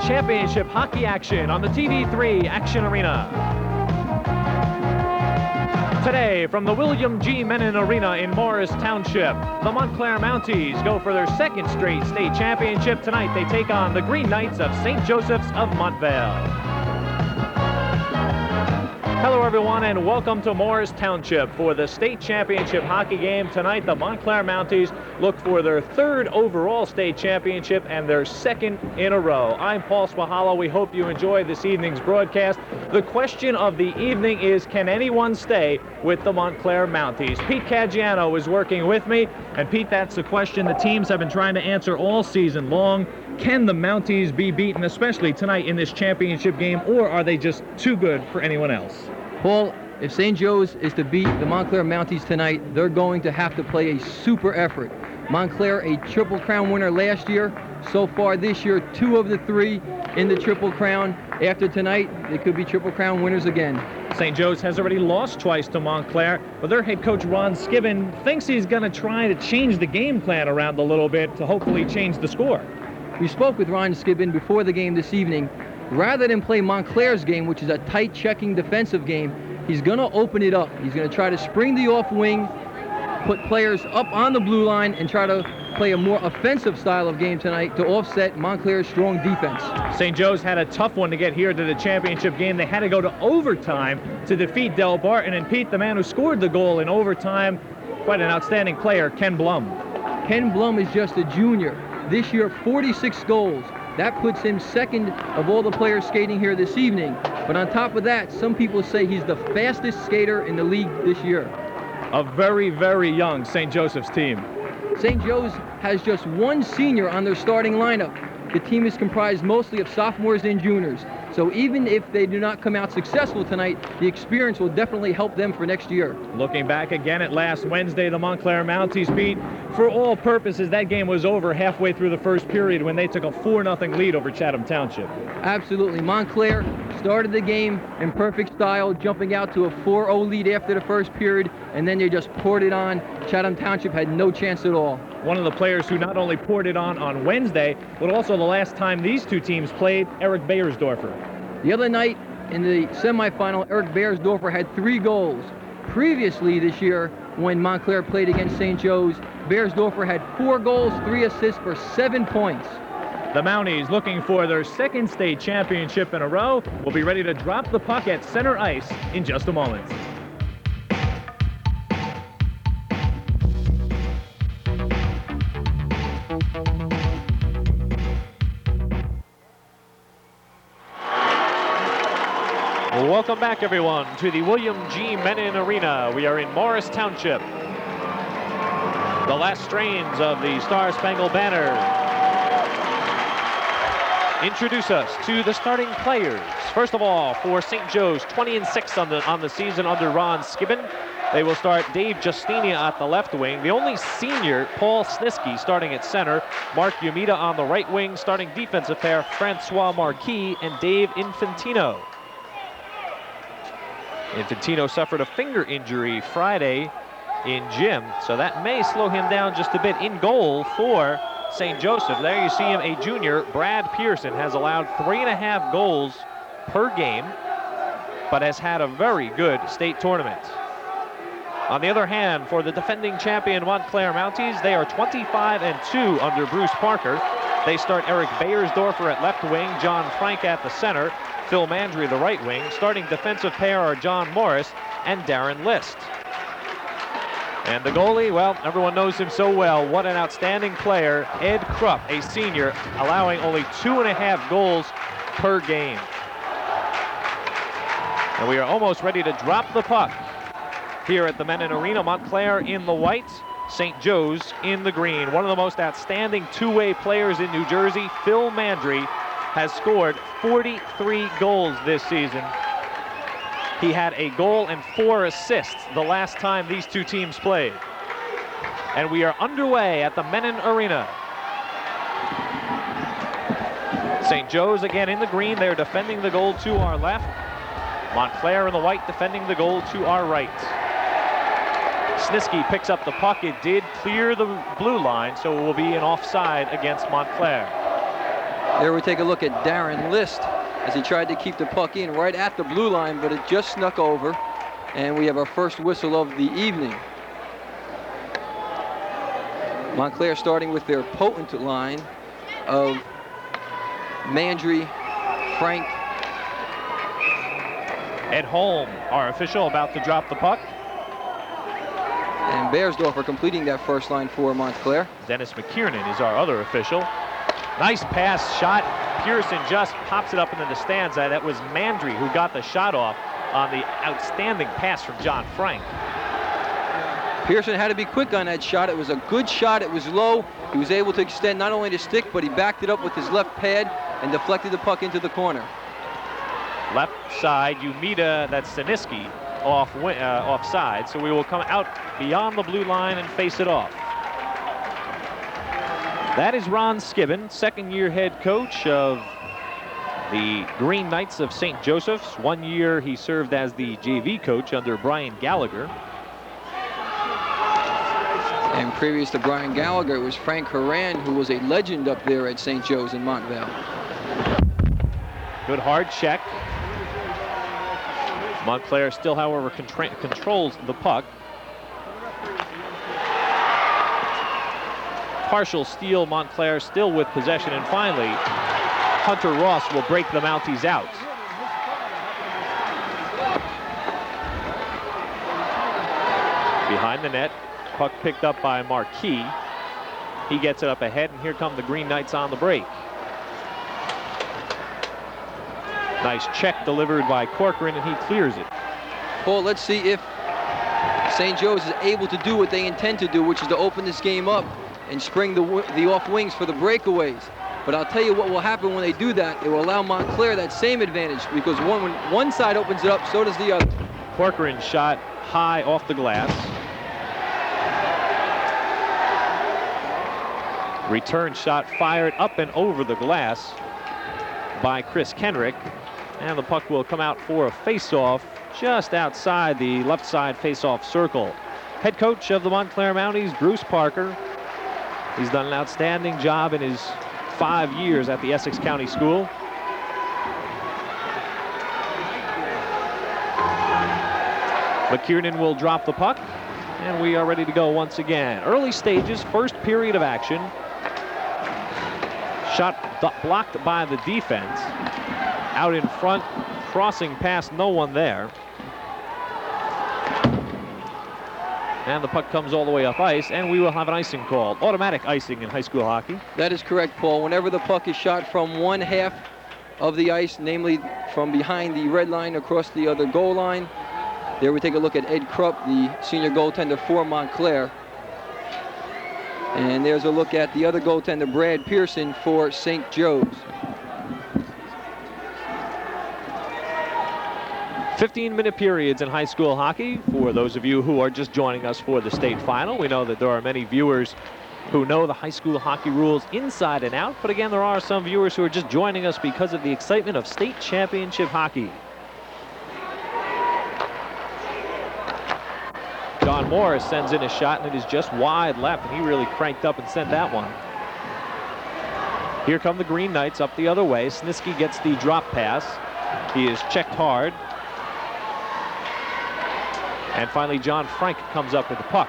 championship hockey action on the TV3 Action Arena. Today, from the William G. Mennen Arena in Morris Township, the Montclair Mounties go for their second straight state championship. Tonight, they take on the Green Knights of St. Joseph's of Montvale. Hello, everyone, and welcome to Morris Township for the state championship hockey game. Tonight, the Montclair Mounties look for their third overall state championship and their second in a row. I'm Paul Swahala. We hope you enjoy this evening's broadcast. The question of the evening is, can anyone stay with the Montclair Mounties? Pete Caggiano is working with me. And Pete, that's the question the teams have been trying to answer all season long. Can the Mounties be beaten, especially tonight in this championship game, or are they just too good for anyone else? Paul, if St. Joe's is to beat the Montclair Mounties tonight, they're going to have to play a super effort. Montclair, a Triple Crown winner last year. So far this year, 2 of the 3 in the Triple Crown. After tonight, they could be Triple Crown winners again. St. Joe's has already lost twice to Montclair, but their head coach Ron Skibbin thinks he's going to try to change the game plan around a little bit to hopefully change the score. We spoke with Ron Skibbin before the game this evening. Rather than play Montclair's game, which is a tight checking defensive game, he's going to open it up. He's going to try to spring the off wing, put players up on the blue line, and try to play a more offensive style of game tonight to offset Montclair's strong defense. St. Joe's had a tough one to get here to the championship game. They had to go to overtime to defeat Del Barton. And Pete, the man who scored the goal in overtime, quite an outstanding player, Ken Blum. Ken Blum is just a junior. This year, 46 goals. That puts him second of all the players skating here this evening. But on top of that, some people say he's the fastest skater in the league this year. A very, very young St. Joseph's team. St. Joe's has just 1 senior on their starting lineup. The team is comprised mostly of sophomores and juniors. So even if they do not come out successful tonight, the experience will definitely help them for next year. Looking back again at last Wednesday, the Montclair Mounties beat, for all purposes, that game was over halfway through the first period when they took a 4-0 lead over Chatham Township. Absolutely. Montclair started the game in perfect style, jumping out to a 4-0 lead after the first period, and then they just poured it on. Chatham Township had no chance at all. One of the players who not only poured it on Wednesday, but also the last time these two teams played, Eric Beyersdorfer. The other night in the semifinal, Eric Beyersdorfer had 3 goals. Previously this year, when Montclair played against St. Joe's, Beyersdorfer had 4 goals, 3 assists for 7 points. The Mounties, looking for their second state championship in a row, will be ready to drop the puck at center ice in just a moment. Welcome back, everyone, to the William G. Mennen Arena. We are in Morris Township. The last strains of the Star-Spangled Banner introduce us to the starting players. First of all, for St. Joe's, 20-6 on the season under Ron Skibbin. They will start Dave Justini at the left wing. The only senior, Paul Snisky, starting at center. Mark Yumita on the right wing. Starting defensive pair, Francois Marquis and Dave Infantino. Infantino suffered a finger injury Friday in gym, so that may slow him down just a bit. In goal for St. Joseph, there you see him, a junior. Brad Pearson has allowed 3.5 goals per game, but has had a very good state tournament. On the other hand, for the defending champion Montclair Mounties, they are 25-2 under Bruce Parker. They start Eric Beyersdorfer at left wing, John Frank at the center, Phil Mandry the right wing. Starting defensive pair are John Morris and Darren List. And the goalie, well, everyone knows him so well. What an outstanding player, Ed Krupp, a senior, allowing only 2.5 goals per game. And we are almost ready to drop the puck here at the Mennen Arena. Montclair in the white, St. Joe's in the green. One of the most outstanding two-way players in New Jersey, Phil Mandry, has scored 43 goals this season. He had a goal and 4 assists the last time these two teams played. And we are underway at the Mennen Arena. St. Joe's again in the green. They're defending the goal to our left. Montclair in the white defending the goal to our right. Snisky picks up the puck. It did clear the blue line, so it will be an offside against Montclair. There we take a look at Darren List as he tried to keep the puck in right at the blue line, but it just snuck over. And we have our first whistle of the evening. Montclair starting with their potent line of Mandry, Frank. Ed Holm, our official, about to drop the puck. And Beiersdorfer completing that first line for Montclair. Dennis McKiernan is our other official. Nice pass shot. Pearson just pops it up into the stands. That was Mandry who got the shot off on the outstanding pass from John Frank. Pearson had to be quick on that shot. It was a good shot. It was low. He was able to extend not only the stick, but he backed it up with his left pad and deflected the puck into the corner. Left side, Umida, that's Siniski, offside. So we will come out beyond the blue line and face it off. That is Ron Skibbin, second-year head coach of the Green Knights of St. Joseph's. 1 year he served as the JV coach under Brian Gallagher. And previous to Brian Gallagher, it was Frank Horan, who was a legend up there at St. Joe's in Montvale. Good hard check. Montclair still, however, controls the puck. Partial steal, Montclair still with possession, and finally, Hunter Ross will break the Mounties out. Behind the net, puck picked up by Marquis. He gets it up ahead, and here come the Green Knights on the break. Nice check delivered by Corcoran, and he clears it. Paul, let's see if St. Joe's is able to do what they intend to do, which is to open this game up and spring the off wings for the breakaways. But I'll tell you what will happen when they do that. It will allow Montclair that same advantage, because when one side opens it up, so does the other. Corcoran shot high off the glass. Return shot fired up and over the glass by Chris Kenrick. And the puck will come out for a face-off just outside the left side face-off circle. Head coach of the Montclair Mounties, Bruce Parker. He's done an outstanding job in his 5 years at the Essex County School. McKiernan will drop the puck, and we are ready to go once again. Early stages, first period of action. Shot blocked by the defense. Out in front, crossing past no one there. And the puck comes all the way up ice, and we will have an icing call. Automatic icing in high school hockey. That is correct, Paul. Whenever the puck is shot from one half of the ice, namely from behind the red line across the other goal line, there we take a look at Ed Krupp, the senior goaltender for Montclair. And there's a look at the other goaltender, Brad Pearson, for St. Joe's. 15-minute periods in high school hockey. For those of you who are just joining us for the state final, we know that there are many viewers who know the high school hockey rules inside and out. But again, there are some viewers who are just joining us because of the excitement of state championship hockey. John Morris sends in a shot, and it is just wide left, and he really cranked up and sent that one. Here come the Green Knights up the other way. Sniski gets the drop pass. He is checked hard. And finally, John Frank comes up with the puck.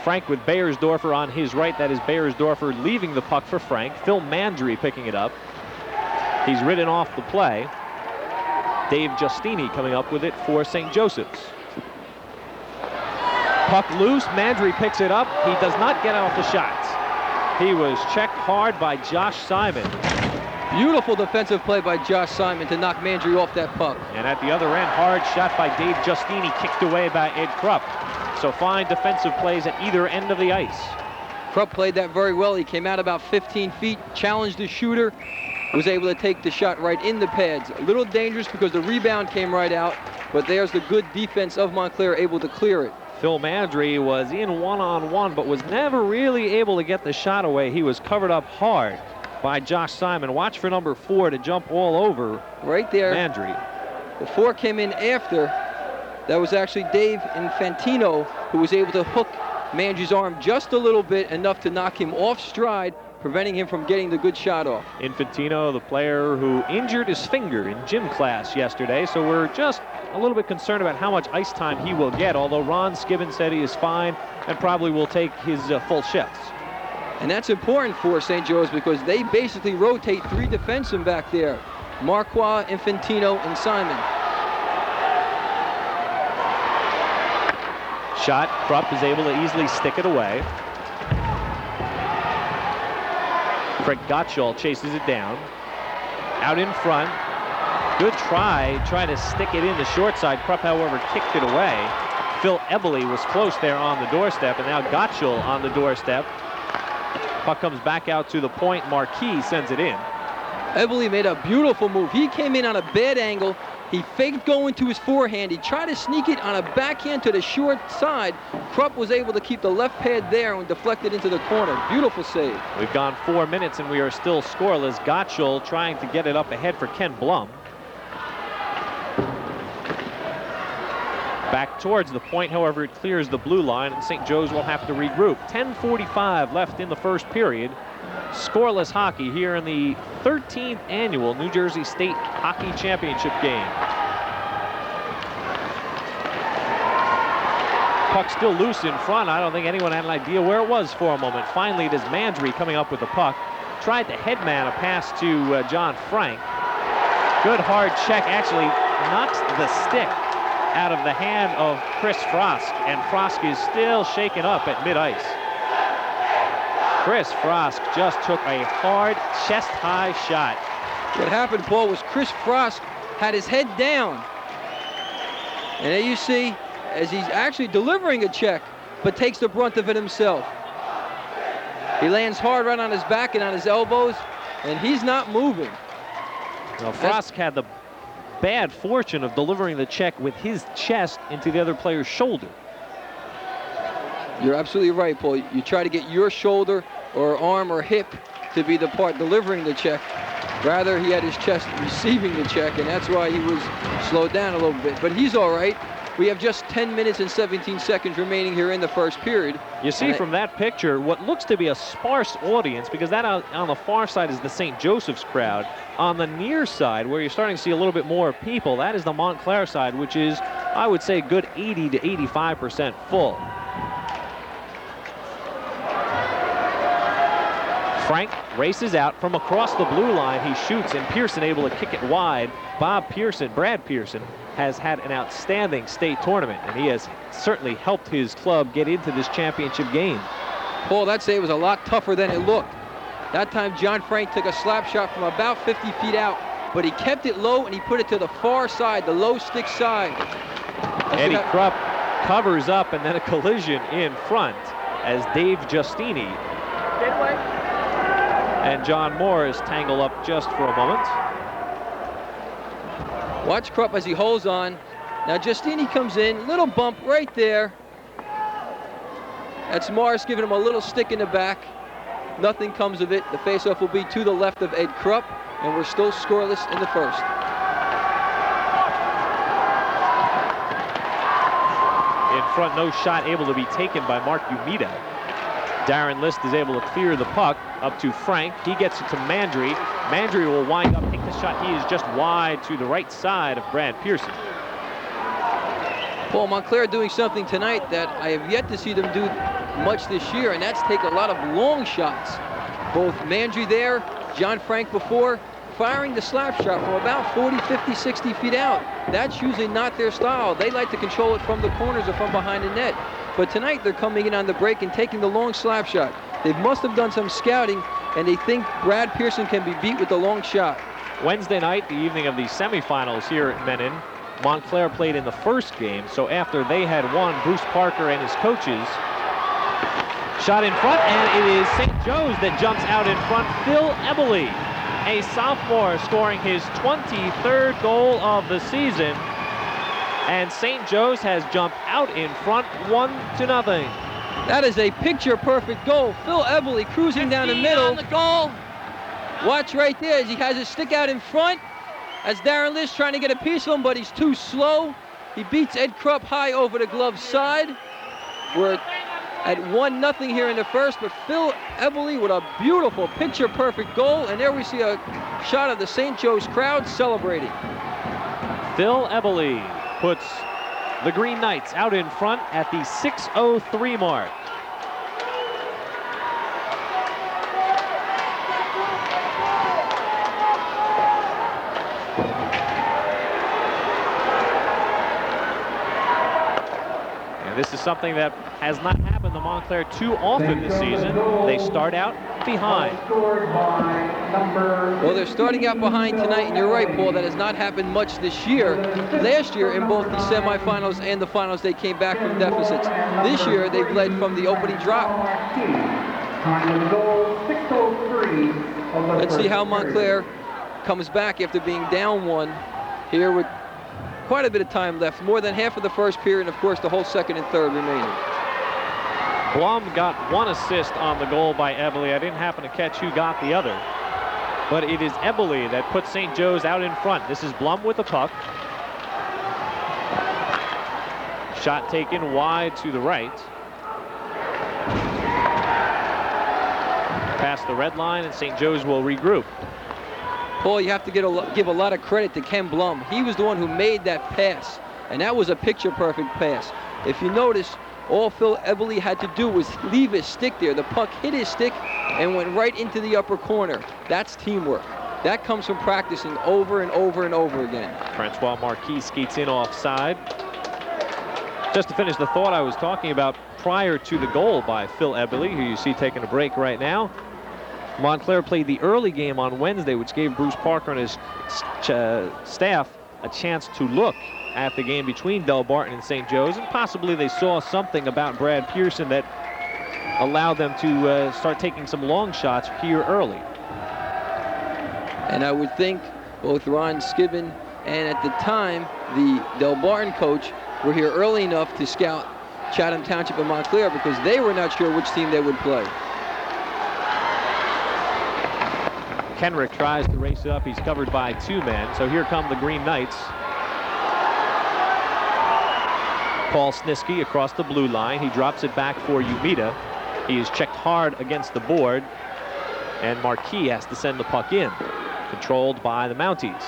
Frank with Beiersdorfer on his right. That is Beiersdorfer leaving the puck for Frank. Phil Mandry picking it up. He's ridden off the play. Dave Giustini coming up with it for St. Joseph's. Puck loose. Mandry picks it up. He does not get off the shots. He was checked hard by Josh Simon. Beautiful defensive play by Josh Simon to knock Mandry off that puck. And at the other end, hard shot by Dave Giustini, kicked away by Ed Krupp. So fine defensive plays at either end of the ice. Krupp played that very well. He came out about 15 feet, challenged the shooter, was able to take the shot right in the pads. A little dangerous because the rebound came right out, but there's the good defense of Montclair able to clear it. Phil Mandry was in one-on-one, but was never really able to get the shot away. He was covered up hard by Josh Simon. Watch for number 4 to jump all over right there. Mandry. The 4 came in after. That was actually Dave Infantino, who was able to hook Mandry's arm just a little bit, enough to knock him off stride, preventing him from getting the good shot off. Infantino, the player who injured his finger in gym class yesterday, so we're just a little bit concerned about how much ice time he will get, although Ron Skibbin said he is fine and probably will take his full shifts. And that's important for St. Joe's because they basically rotate 3 defensemen back there. Marquardt, Infantino, and Simon. Shot, Krupp is able to easily stick it away. Craig Gottschall chases it down. Out in front. Good try, trying to stick it in the short side. Krupp, however, kicked it away. Phil Eberle was close there on the doorstep, and now Gottschall on the doorstep. Puck comes back out to the point. Marquis sends it in. Eberle made a beautiful move. He came in on a bad angle. He faked going to his forehand. He tried to sneak it on a backhand to the short side. Krupp was able to keep the left pad there and deflect it into the corner. Beautiful save. We've gone 4 minutes and we are still scoreless. Gottschall trying to get it up ahead for Ken Blum. Back towards the point, however, it clears the blue line, and St. Joe's will have to regroup. 10:45 left in the first period. Scoreless hockey here in the 13th annual New Jersey State Hockey Championship game. Puck still loose in front. I don't think anyone had an idea where it was for a moment. Finally, it is Mandry coming up with the puck. Tried to headman a pass to John Frank. Good hard check, actually knocks the stick out of the hand of Chris Frost, and Frost is still shaken up at mid-ice. Chris Frost just took a hard chest-high shot. What happened, Paul, was Chris Frost had his head down. And there you see, as he's actually delivering a check, but takes the brunt of it himself. He lands hard right on his back and on his elbows, and he's not moving. Well, Frost had the bad fortune of delivering the check with his chest into the other player's shoulder. You're absolutely right, Paul. You try to get your shoulder or arm or hip to be the part delivering the check. Rather, he had his chest receiving the check, and that's why he was slowed down a little bit. But he's all right. We have just 10 minutes and 17 seconds remaining here in the first period. You see from that picture what looks to be a sparse audience, because that on the far side is the St. Joseph's crowd. On the near side, where you're starting to see a little bit more people, that is the Montclair side, which is, I would say, a good 80 to 85% full. Frank races out from across the blue line. He shoots, and Pearson able to kick it wide. Brad Pearson, has had an outstanding state tournament, and he has certainly helped his club get into this championship game. Paul, that save was a lot tougher than it looked. That time, John Frank took a slap shot from about 50 feet out, but he kept it low and he put it to the far side, the low stick side. Eddie Krupp covers up, and then a collision in front as Dave Giustini and John Morris tangle up just for a moment. Watch Krupp as he holds on. Now Giustini comes in, little bump right there. That's Morris giving him a little stick in the back. Nothing comes of it. The faceoff will be to the left of Ed Krupp, and we're still scoreless in the first. In front, no shot able to be taken by Mark Umida. Darren List is able to clear the puck up to Frank. He gets it to Mandry. Mandry will wind up, take the shot. He is just wide to the right side of Brad Pearson. Paul, Montclair doing something tonight that I have yet to see them do much this year, and that's take a lot of long shots. Both Mandry there, John Frank before, firing the slap shot from about 40, 50, 60 feet out. That's usually not their style. They like to control it from the corners or from behind the net. But tonight they're coming in on the break and taking the long slap shot. They must have done some scouting, and they think Brad Pearson can be beat with the long shot. Wednesday night, the evening of the semifinals here at Mennen, Montclair played in the first game, so after they had won, Bruce Parker and his coaches shot in front, and it is St. Joe's that jumps out in front. Phil Eberle, a sophomore, scoring his 23rd goal of the season, and St. Joe's has jumped out in front 1-0. That is a picture-perfect goal. Phil Eberle cruising down the middle. On the goal. Watch right there as he has his stick out in front. As Darren List trying to get a piece of him, but he's too slow. He beats Ed Krupp high over the glove side. We're at 1-0 here in the first, but Phil Eberle with a beautiful picture-perfect goal, and there we see a shot of the St. Joe's crowd celebrating. Phil Eberle puts the Green Knights out in front at the 6:03 mark. This is something that has not happened to Montclair too often this season. They start out behind. Well, they're starting out behind tonight, and you're right, Paul, that has not happened much this year. Last year, in both the semifinals and the finals, they came back from deficits. This year, they've led from the opening drop. Let's see how Montclair comes back after being down 1 here with quite a bit of time left, more than half of the first period, and of course the whole second and third remaining. Blum got 1 assist on the goal by Eberle. I didn't happen to catch who got the other, but it is Eberle that puts St. Joe's out in front. This is Blum with the puck. Shot taken wide to the right. Past the red line, and St. Joe's will regroup. Paul, you have to give a lot of credit to Ken Blum. He was the one who made that pass, and that was a picture-perfect pass. If you notice, all Phil Eberle had to do was leave his stick there. The puck hit his stick and went right into the upper corner. That's teamwork. That comes from practicing over and over and over again. Francois Marquis skates in offside. Just to finish the thought I was talking about prior to the goal by Phil Eberle, who you see taking a break right now. Montclair played the early game on Wednesday, which gave Bruce Parker and his staff a chance to look at the game between Del Barton and St. Joe's, and possibly they saw something about Brad Pearson that allowed them to start taking some long shots here early. And I would think both Ron Skibbin and at the time the Del Barton coach were here early enough to scout Chatham Township and Montclair because they were not sure which team they would play. Kenrick tries to race it up. He's covered by 2 men. So here come the Green Knights. Paul Snisky across the blue line. He drops it back for Umita. He is checked hard against the board. And Marquis has to send the puck in. Controlled by the Mounties.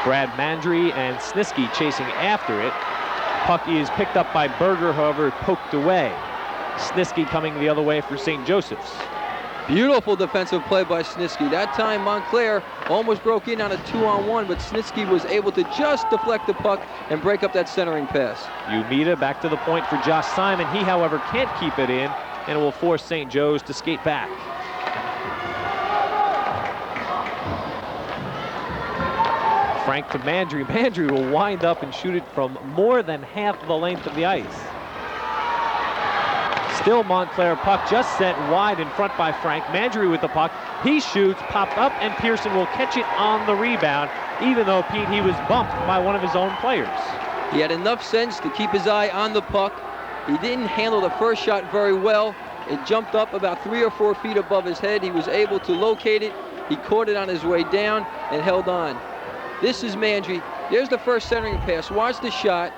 Brad Mandry and Snisky chasing after it. Puck is picked up by Berger, however, poked away. Snisky coming the other way for St. Joseph's. Beautiful defensive play by Snisky. That time Montclair almost broke in on a 2-on-1, but Snisky was able to just deflect the puck and break up that centering pass. Umita back to the point for Josh Simon. He, however, can't keep it in, and it will force St. Joe's to skate back. Frank to Mandry. Mandry will wind up and shoot it from more than half the length of the ice. Still Montclair puck just sent wide in front by Frank. Mandry with the puck. He shoots, popped up, and Pearson will catch it on the rebound, even though, Pete, he was bumped by one of his own players. He had enough sense to keep his eye on the puck. He didn't handle the first shot very well. It jumped up about 3 or 4 feet above his head. He was able to locate it. He caught it on his way down and held on. This is Mandry. There's the first centering pass. Watch the shot.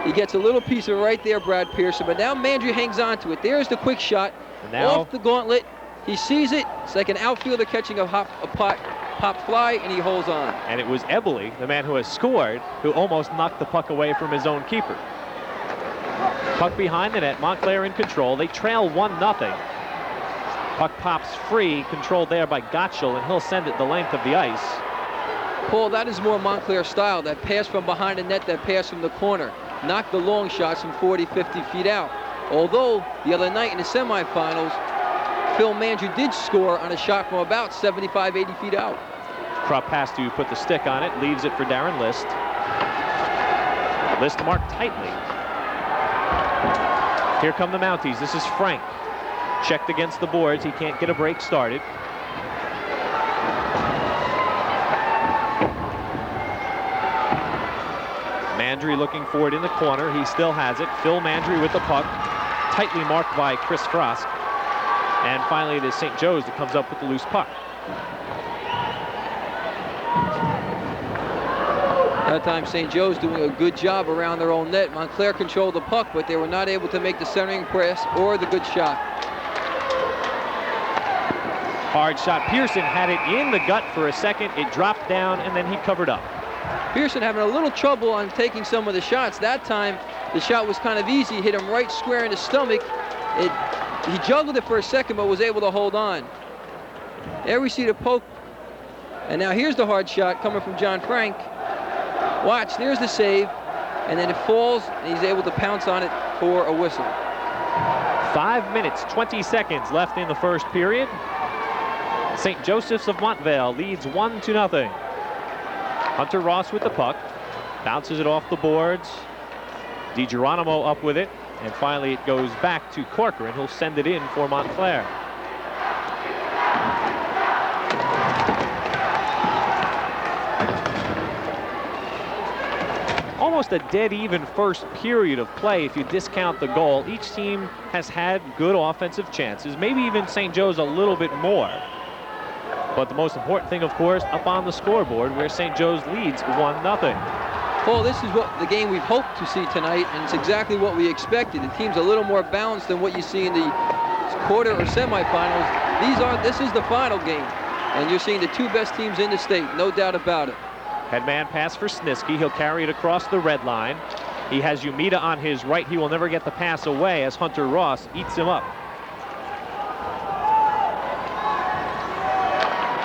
He gets a little piece of it right there, Brad Pearson, but now Mandry hangs on to it. There's the quick shot off the gauntlet. He sees it. It's like an outfielder catching a pop fly, and he holds on. And it was Eberle, the man who has scored, who almost knocked the puck away from his own keeper. Puck behind the net, Montclair in control. They trail 1-0. Puck pops free, controlled there by Gottschall, and he'll send it the length of the ice. Paul, that is more Montclair style, that pass from behind the net, that pass from the corner. Knock the long shots from 40, 50 feet out. Although the other night in the semifinals, Phil Mandry did score on a shot from about 75, 80 feet out. Krupp has to put the stick on it, leaves it for Darren List. List marked tightly. Here come the Mounties. This is Frank. Checked against the boards. He can't get a break started. Mandry looking for it in the corner. He still has it. Phil Mandry with the puck. Tightly marked by Chris Frost. And finally it is St. Joe's that comes up with the loose puck. That time St. Joe's doing a good job around their own net. Montclair controlled the puck, but they were not able to make the centering press or the good shot. Hard shot. Pearson had it in the gut for a second. It dropped down, and then he covered up. Pearson having a little trouble on taking some of the shots. That time, the shot was kind of easy. Hit him right square in the stomach. He juggled it for a second, but was able to hold on. There we see the poke. And now here's the hard shot coming from John Frank. Watch, there's the save. And then it falls, and he's able to pounce on it for a whistle. 5 minutes, 20 seconds left in the first period. St. Joseph's of Montvale leads 1-0. Hunter Ross with the puck. Bounces it off the boards. DiGeronimo up with it. And finally it goes back to Corcoran, who'll send it in for Montclair. Almost a dead even first period of play if you discount the goal. Each team has had good offensive chances, maybe even St. Joe's a little bit more. But the most important thing, of course, up on the scoreboard where St. Joe's leads 1-0. Paul, this is what the game we've hoped to see tonight, and it's exactly what we expected. The team's a little more balanced than what you see in the quarter or semifinals. This is the final game, and you're seeing the two best teams in the state, no doubt about it. Headman pass for Snisky. He'll carry it across the red line. He has Umida on his right. He will never get the pass away as Hunter Ross eats him up.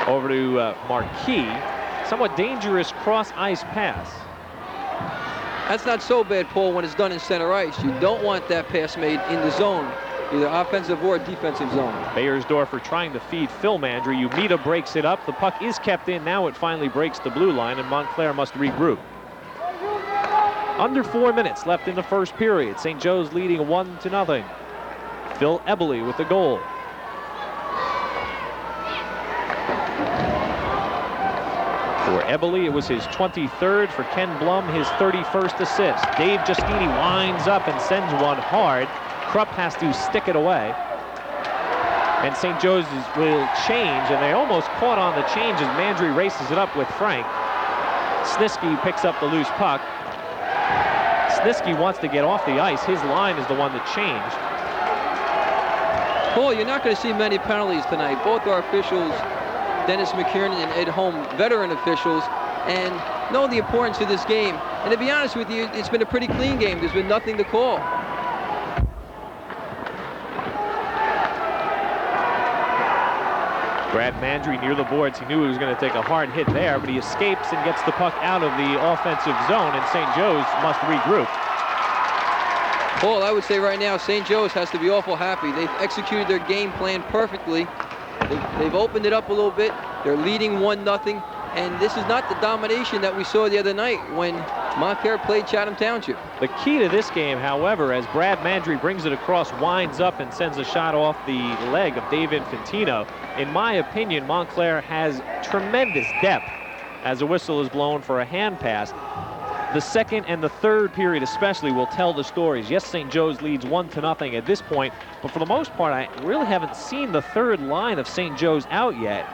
Over to Marquis. Somewhat dangerous cross-ice pass. That's not so bad, Paul, when it's done in center ice. You don't want that pass made in the zone, either offensive or defensive zone. Bayersdorfer trying to feed Phil Mandry. Umida breaks it up. The puck is kept in. Now it finally breaks the blue line, and Montclair must regroup. Under 4 minutes left in the first period. St. Joe's leading 1-0. Phil Eberle with the goal. For Eberle, it was his 23rd. For Ken Blum, his 31st assist. Dave Giustini winds up and sends one hard. Krupp has to stick it away. And St. Joe's will change, and they almost caught on the change as Mandry races it up with Frank. Snisky picks up the loose puck. Snisky wants to get off the ice. His line is the one that changed. Paul, you're not going to see many penalties tonight. Both our officials, Dennis McKiernan and Ed Holm, veteran officials, and know the importance of this game. And to be honest with you, it's been a pretty clean game. There's been nothing to call. Brad Mandry near the boards. He knew he was going to take a hard hit there, but he escapes and gets the puck out of the offensive zone, and St. Joe's must regroup. Paul, I would say right now, St. Joe's has to be awful happy. They've executed their game plan perfectly. They've opened it up a little bit. They're leading 1-0, and this is not the domination that we saw the other night when Montclair played Chatham Township. The key to this game, however, as Brad Mandry brings it across, winds up and sends a shot off the leg of Dave Infantino. In my opinion, Montclair has tremendous depth as a whistle is blown for a hand pass. The second and the third period especially will tell the stories. Yes, St. Joe's leads 1-0 at this point, but for the most part, I really haven't seen the third line of St. Joe's out yet.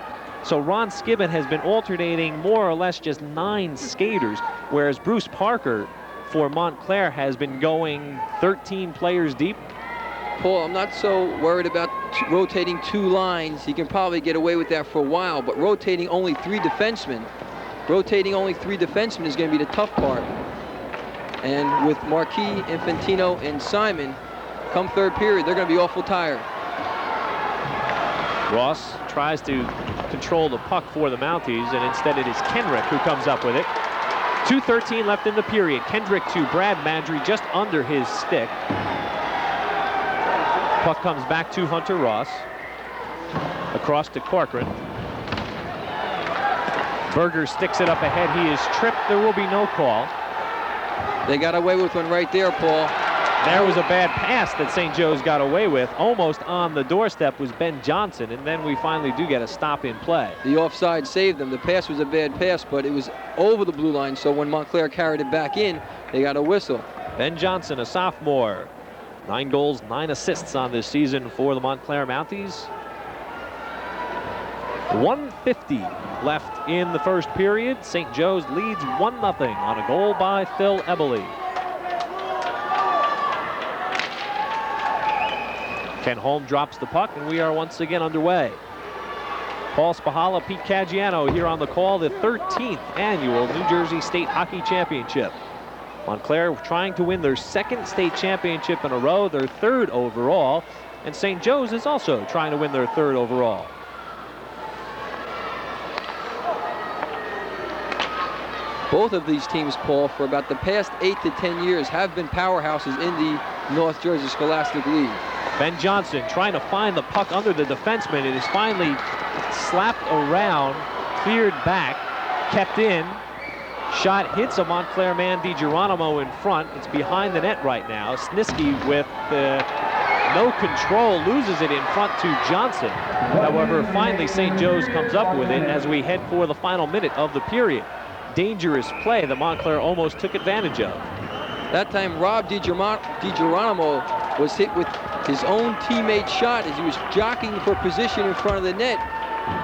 So Ron Skibbon has been alternating more or less just 9 skaters, whereas Bruce Parker for Montclair has been going 13 players deep. Paul, I'm not so worried about rotating 2 lines. He can probably get away with that for a while, but rotating only 3 defensemen is going to be the tough part. And with Marquis, Infantino, and Simon, come third period, they're going to be awful tired. Ross tries to control the puck for the Mounties, and instead it is Kendrick who comes up with it. 2:13 left in the period. Kendrick to Brad Mandry, just under his stick. Puck comes back to Hunter Ross. Across to Corcoran. Berger sticks it up ahead. He is tripped. There will be no call. They got away with one right there, Paul. There was a bad pass that St. Joe's got away with. Almost on the doorstep was Ben Johnson, and then we finally do get a stop in play. The offside saved them. The pass was a bad pass, but it was over the blue line, so when Montclair carried it back in, they got a whistle. Ben Johnson, a sophomore. 9 goals, 9 assists on this season for the Montclair Mounties. 1:50 left in the first period. St. Joe's leads 1-0 on a goal by Phil Eberle. Ken Holm drops the puck, and we are once again underway. Paul Spahala, Pete Caggiano here on the call, the 13th annual New Jersey State Hockey Championship. Montclair trying to win their second state championship in a row, their third overall, and St. Joe's is also trying to win their third overall. Both of these teams, Paul, for about the past 8 to 10 years have been powerhouses in the North Jersey Scholastic League. Ben Johnson trying to find the puck under the defenseman. It is finally slapped around, cleared back, kept in. Shot hits a Montclair man, DiGeronimo, in front. It's behind the net right now. Sniski with no control, loses it in front to Johnson. However, finally St. Joe's comes up with it as we head for the final minute of the period. Dangerous play that Montclair almost took advantage of. That time Rob DiGeronimo was hit with his own teammate's shot as he was jockeying for position in front of the net.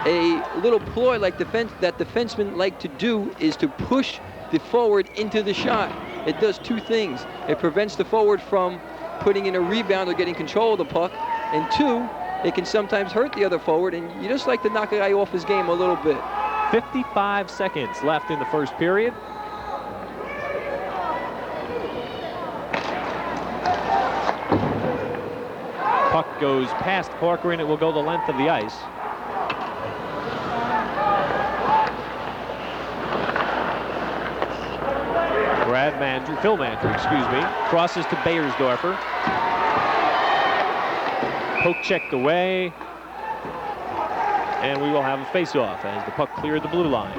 A little ploy like that defensemen like to do is to push the forward into the shot. It does two things. It prevents the forward from putting in a rebound or getting control of the puck, and two, it can sometimes hurt the other forward, and you just like to knock a guy off his game a little bit. 55 seconds left in the first period. Puck goes past Parker, and it will go the length of the ice. Phil Mandry, crosses to Beiersdorfer. Poke checked away, and we will have a face-off as the puck cleared the blue line.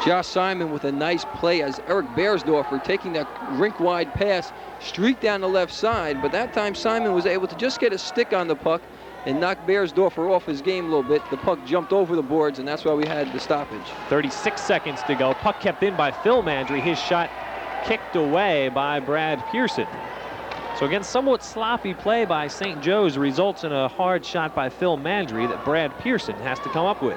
Josh Simon with a nice play as Eric Beiersdorfer taking that rink-wide pass, streaked down the left side, but that time Simon was able to just get a stick on the puck and knock Beiersdorfer off his game a little bit. The puck jumped over the boards, and that's why we had the stoppage. 36 seconds to go. Puck kept in by Phil Mandry. His shot kicked away by Brad Pearson. So again, somewhat sloppy play by St. Joe's results in a hard shot by Phil Mandry that Brad Pearson has to come up with.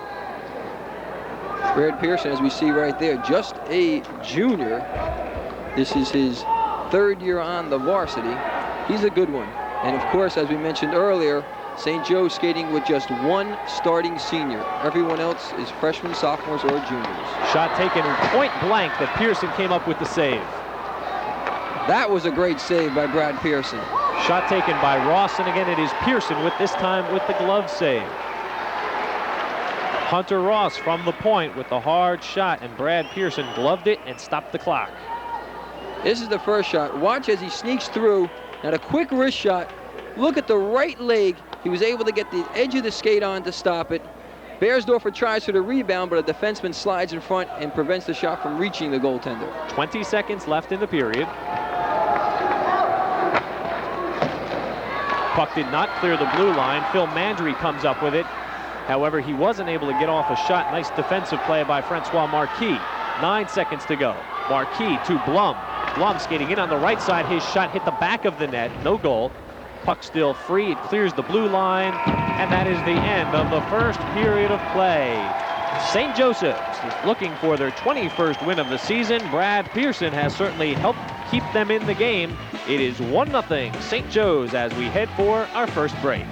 Brad Pearson, as we see right there, just a junior. This is his third year on the varsity. He's a good one. And of course, as we mentioned earlier, St. Joe's skating with just one starting senior. Everyone else is freshmen, sophomores, or juniors. Shot taken point blank, but Pearson came up with the save. That was a great save by Brad Pearson. Shot taken by Ross, and again it is Pearson with this time with the glove save. Hunter Ross from the point with the hard shot, and Brad Pearson gloved it and stopped the clock. This is the first shot. Watch as he sneaks through. Now a quick wrist shot. Look at the right leg. He was able to get the edge of the skate on to stop it. Beiersdorfer tries for the rebound, but a defenseman slides in front and prevents the shot from reaching the goaltender. 20 seconds left in the period. Puck did not clear the blue line. Phil Mandry comes up with it. However, he wasn't able to get off a shot. Nice defensive play by Francois Marquis. 9 seconds to go. Marquis to Blum. Blum skating in on the right side. His shot hit the back of the net. No goal. Puck still free. It clears the blue line. And that is the end of the first period of play. St. Joseph's is looking for their 21st win of the season. Brad Pearson has certainly helped keep them in the game. It is 1-0 St. Joe's as we head for our first break.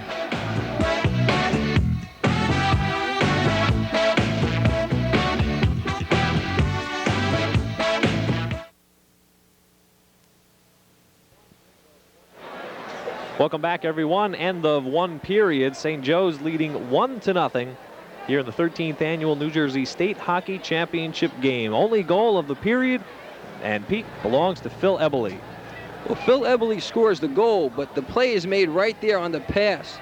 Welcome back, everyone. End of one period. St. Joe's leading 1-0 here in the 13th annual New Jersey State Hockey Championship game. Only goal of the period, and Pete, belongs to Phil Eberle. Well, Phil Eberle scores the goal, but the play is made right there on the pass.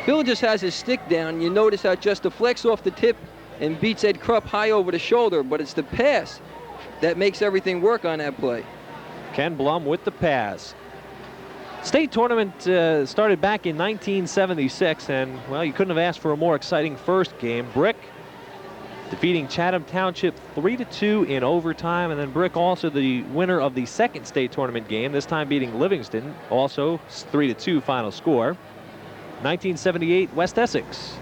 Phil just has his stick down. You notice how it just deflects off the tip and beats Ed Krupp high over the shoulder, but it's the pass that makes everything work on that play. Ken Blum with the pass. State tournament started back in 1976, and, well, you couldn't have asked for a more exciting first game. Brick defeating Chatham Township 3-2 in overtime, and then Brick also the winner of the second state tournament game, this time beating Livingston, also 3-2 final score. 1978, West Essex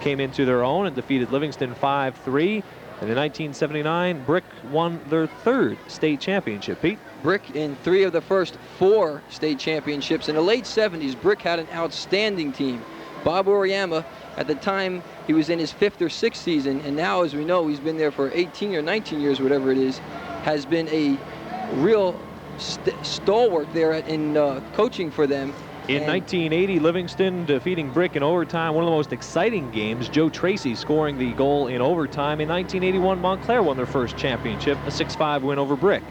came into their own and defeated Livingston 5-3. And in 1979, Brick won their 3rd state championship. Pete? Brick in 3 of the first 4 state championships. In the late 70s, Brick had an outstanding team. Bob Oriyama, at the time, he was in his 5th or 6th season, and now, as we know, he's been there for 18 or 19 years, whatever it is, has been a real stalwart there in coaching for them. In 1980, Livingston defeating Brick in overtime, one of the most exciting games. Joe Tracy scoring the goal in overtime. In 1981, Montclair won their first championship, a 6-5 win over Brick.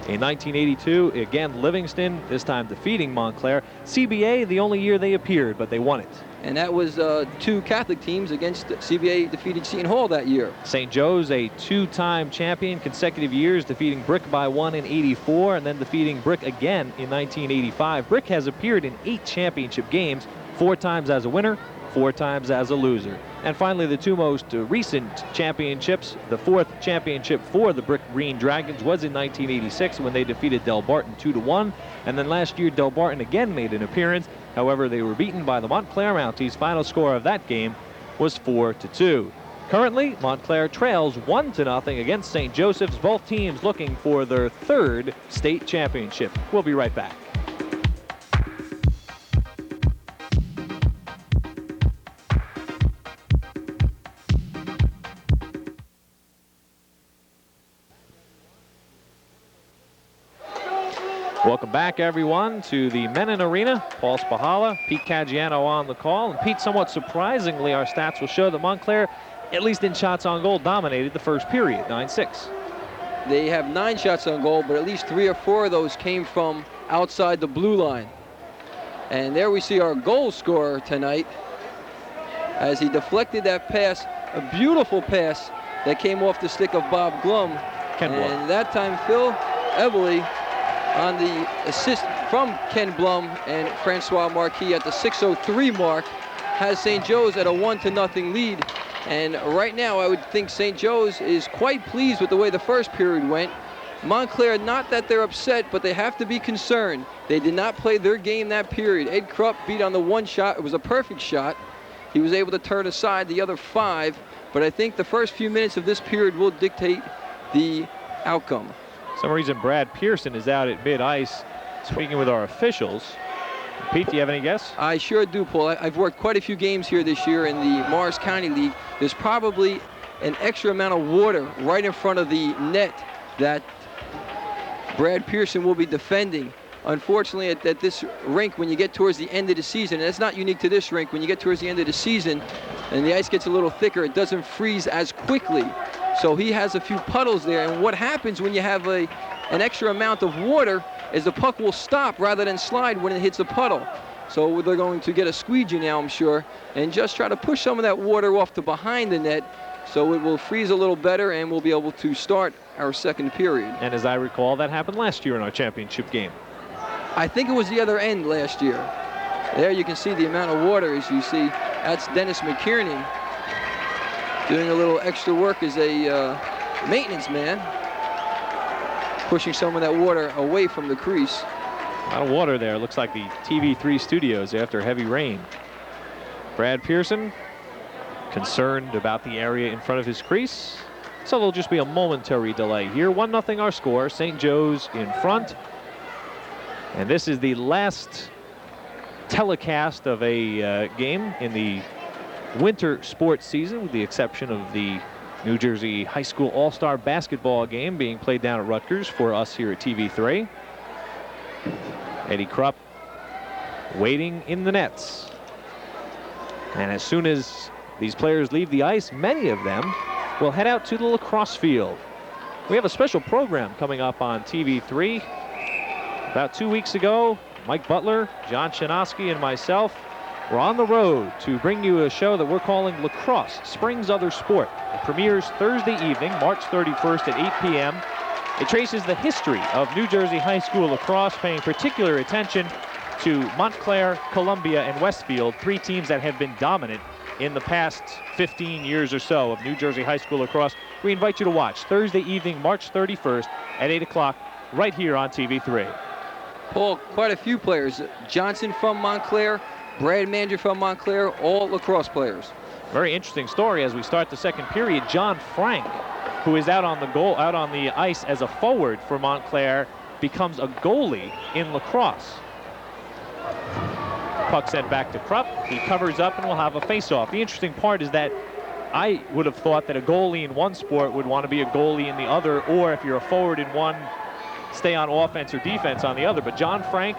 In 1982, again, Livingston, this time defeating Montclair. CBA, the only year they appeared, but they won it. And that was 2 Catholic teams against CBA defeated Seton Hall that year. St. Joe's, a 2-time champion, consecutive years, defeating Brick by 1 in '84 and then defeating Brick again in 1985. Brick has appeared in 8 championship games, 4 times as a winner, 4 times as a loser. And finally, the 2 most recent championships. The 4th championship for the Brick Green Dragons was in 1986 when they defeated Del Barton 2-1. And then last year, Del Barton again made an appearance. However, they were beaten by the Montclair Mounties. Final score of that game was 4-2. Currently, Montclair trails 1-0 against St. Joseph's. Both teams looking for their 3rd state championship. We'll be right back. Welcome back, everyone, to the Mennen Arena. Paul Spahala, Pete Caggiano on the call. And Pete, somewhat surprisingly, our stats will show that Montclair, at least in shots on goal, dominated the first period, 9-6. They have 9 shots on goal, but at least 3 or 4 of those came from outside the blue line. And there we see our goal scorer tonight as he deflected that pass, a beautiful pass that came off the stick of Bob Glum. And that time, Phil Eberle on the assist from Ken Blum and Francois Marquis at the 6:03 mark has St. Joe's at a 1-0 lead. And right now I would think St. Joe's is quite pleased with the way the first period went. Montclair, not that they're upset, but they have to be concerned. They did not play their game that period. Ed Krupp beat on the 1 shot. It was a perfect shot. He was able to turn aside the other 5, but I think the first few minutes of this period will dictate the outcome. For some reason, Brad Pearson is out at mid-ice speaking with our officials. Pete, do you have any guess? I sure do, Paul. I've worked quite a few games here this year in the Morris County League. There's probably an extra amount of water right in front of the net that Brad Pearson will be defending. Unfortunately, at this rink, when you get towards the end of the season, and it's not unique to this rink, when you get towards the end of the season and the ice gets a little thicker, it doesn't freeze as quickly. So he has a few puddles there, and what happens when you have an extra amount of water is the puck will stop rather than slide when it hits a puddle. So they're going to get a squeegee now, I'm sure, and just try to push some of that water off to behind the net so it will freeze a little better and we'll be able to start our second period. And as I recall, that happened last year in our championship game. I think it was the other end last year. There you can see the amount of water, as you see. That's Dennis McKiernan doing a little extra work as a maintenance man, pushing some of that water away from the crease. A lot of water there. Looks like the TV3 studios after heavy rain. Brad Pearson concerned about the area in front of his crease. So there'll just be a momentary delay here. 1-0 our score. St. Joe's in front. And this is the last telecast of a game in the winter sports season, with the exception of the New Jersey High School All-Star basketball game being played down at Rutgers for us here at TV3. Eddie Krupp waiting in the nets. And as soon as these players leave the ice, many of them will head out to the lacrosse field. We have a special program coming up on TV3. About 2 weeks ago, Mike Butler, John Chinaski, and myself were on the road to bring you a show that we're calling Lacrosse, Spring's Other Sport. It premieres Thursday evening, March 31st at 8 p.m. It traces the history of New Jersey high school lacrosse, paying particular attention to Montclair, Columbia, and Westfield, 3 teams that have been dominant in the past 15 years or so of New Jersey high school lacrosse. We invite you to watch Thursday evening, March 31st at 8 o'clock right here on TV3. Paul, quite a few players. Johnson from Montclair, Brad Manger from Montclair, all lacrosse players. Very interesting story as we start the second period. John Frank, who is out on the ice as a forward for Montclair, becomes a goalie in lacrosse. Puck sent back to Krupp. He covers up and will have a face-off. The interesting part is that I would have thought that a goalie in one sport would want to be a goalie in the other, or if you're a forward in one, stay on offense or defense on the other. But John Frank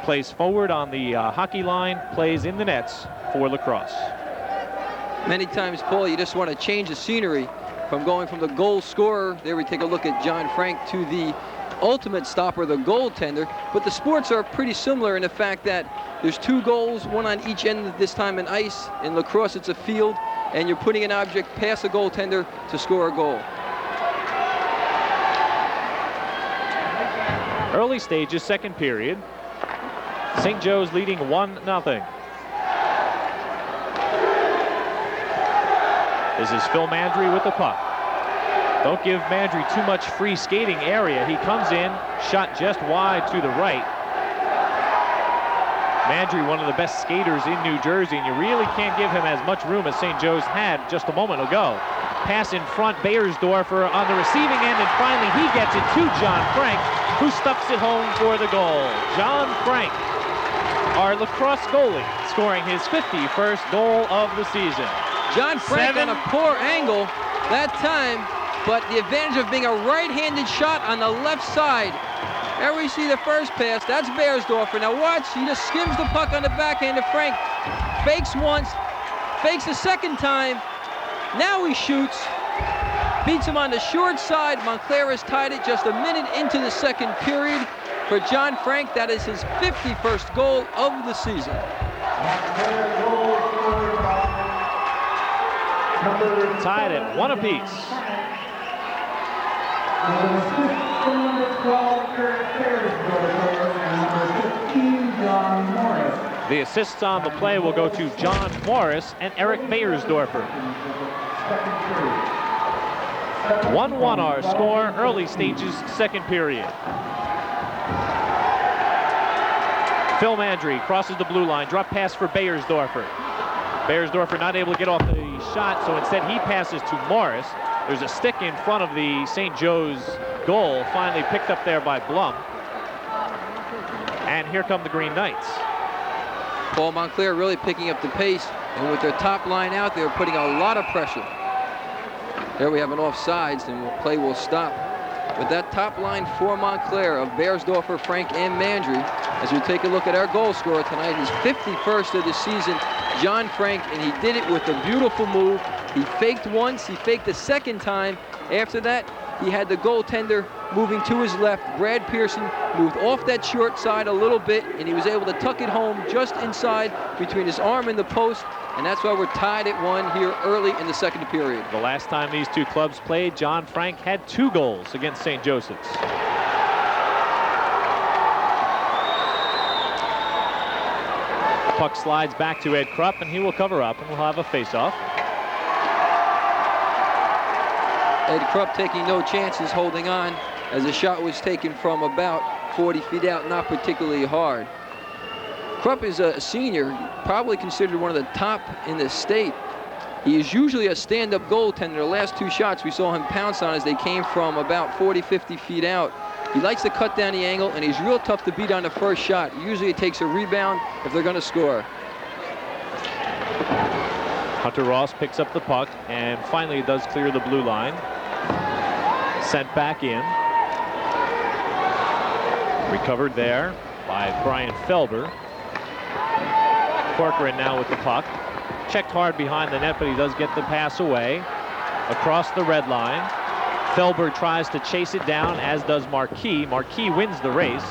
plays forward on the hockey line, plays in the nets for lacrosse. Many times, Paul, you just want to change the scenery from going from the goal scorer, there we take a look at John Frank, to the ultimate stopper, the goaltender. But the sports are pretty similar in the fact that there's 2 goals, one on each end, this time in ice. In lacrosse, it's a field, and you're putting an object past a goaltender to score a goal. Early stages, second period. St. Joe's leading 1-0. This is Phil Mandry with the puck. Don't give Mandry too much free skating area. He comes in, shot just wide to the right. Mandry, one of the best skaters in New Jersey, and you really can't give him as much room as St. Joe's had just a moment ago. Pass in front, Beiersdorfer on the receiving end, and finally he gets it to John Frank, who stuffs it home for the goal. John Frank, our lacrosse goalie, scoring his 51st goal of the season. John Frank on a poor angle that time, but the advantage of being a right-handed shot on the left side. There we see the first pass. That's Beiersdorfer. Now watch, he just skims the puck on the backhand of Frank. Fakes once, fakes a second time. Now he shoots. Beats him on the short side. Montclair has tied it just a minute into the second period. For John Frank, that is his 51st goal of the season. Tied at 1 apiece. The assists on the play will go to John Morris and Eric Beiersdorfer. 1-1 our score, early stages, second period. Phil Mandry crosses the blue line, drop pass for Beiersdorfer. Beiersdorfer not able to get off the shot, so instead he passes to Morris. There's a stick in front of the St. Joe's goal, finally picked up there by Blum. And here come the Green Knights. Paul, Montclair really picking up the pace, and with their top line out, they're putting a lot of pressure. There we have an offsides, and the play will stop. With that top line for Montclair of Beiersdorfer, Frank, and Mandry, as we take a look at our goal scorer tonight, his 51st of the season, John Frank, and he did it with a beautiful move. He faked once, he faked the second time. After that, he had the goaltender moving to his left. Brad Pearson moved off that short side a little bit, and he was able to tuck it home just inside between his arm and the post, and that's why we're tied at 1 here early in the second period. The last time these two clubs played, John Frank had 2 goals against St. Joseph's. Puck slides back to Ed Krupp, and he will cover up, and we'll have a face-off. Ed Krupp taking no chances, holding on, as the shot was taken from about 40 feet out, not particularly hard. Krupp is a senior, probably considered one of the top in the state. He is usually a stand-up goaltender. The last 2 shots we saw him pounce on as they came from about 40, 50 feet out. He likes to cut down the angle, and he's real tough to beat on the first shot. Usually it takes a rebound if they're going to score. Hunter Ross picks up the puck, and finally does clear the blue line. Sent back in. Recovered there by Brian Felber. Corcoran now with the puck. Checked hard behind the net, but he does get the pass away. Across the red line. Felber tries to chase it down, as does Marquis. Marquis wins the race.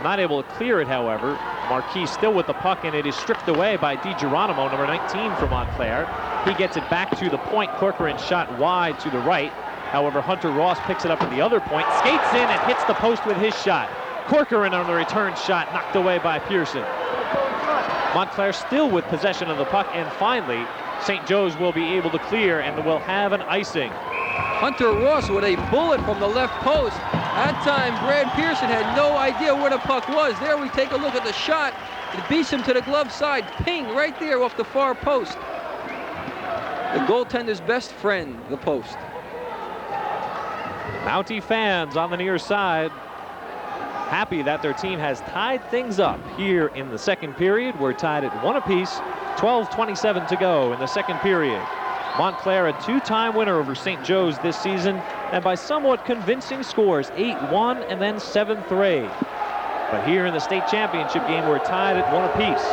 Not able to clear it, however. Marquis still with the puck, and it is stripped away by DiGeronimo, number 19 for Montclair. He gets it back to the point. Corcoran shot wide to the right. However, Hunter Ross picks it up at the other point, skates in and hits the post with his shot. Corcoran on the return shot, knocked away by Pearson. Montclair still with possession of the puck, and finally, St. Joe's will be able to clear and will have an icing. Hunter Ross with a bullet from the left post. That time, Brad Pearson had no idea where the puck was. There we take a look at the shot. It beats him to the glove side. Ping right there off the far post. The goaltender's best friend, the post. Mountie fans on the near side happy that their team has tied things up here in the second period. We're tied at 1 apiece, 12:27 to go in the second period. Montclair, a two-time winner over St. Joe's this season, and by somewhat convincing scores, 8-1 and then 7-3. But here in the state championship game, we're tied at 1 apiece.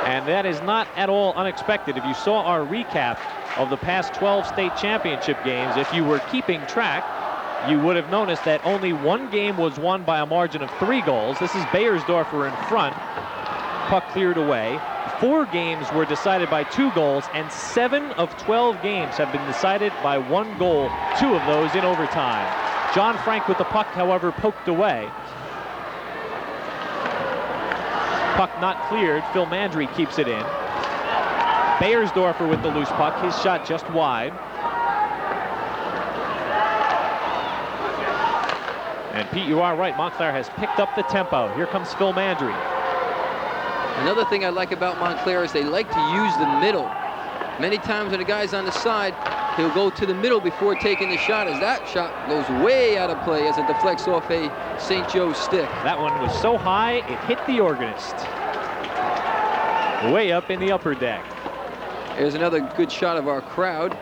And that is not at all unexpected. If you saw our recap of the past 12 state championship games, if you were keeping track, you would have noticed that only one game was won by a margin of 3 goals. This is Bayersdorfer in front. Puck cleared away. 4 games were decided by 2 goals, and 7 of 12 games have been decided by 1 goal, 2 of those in overtime. John Frank with the puck, however, poked away. Puck not cleared. Phil Mandry keeps it in. Bayersdorfer with the loose puck. His shot just wide. And Pete, you are right. Montclair has picked up the tempo. Here comes Phil Mandry. Another thing I like about Montclair is they like to use the middle. Many times when the guy's on the side, he'll go to the middle before taking the shot, as that shot goes way out of play as it deflects off a St. Joe's stick. That one was so high, it hit the organist. Way up in the upper deck. There's another good shot of our crowd.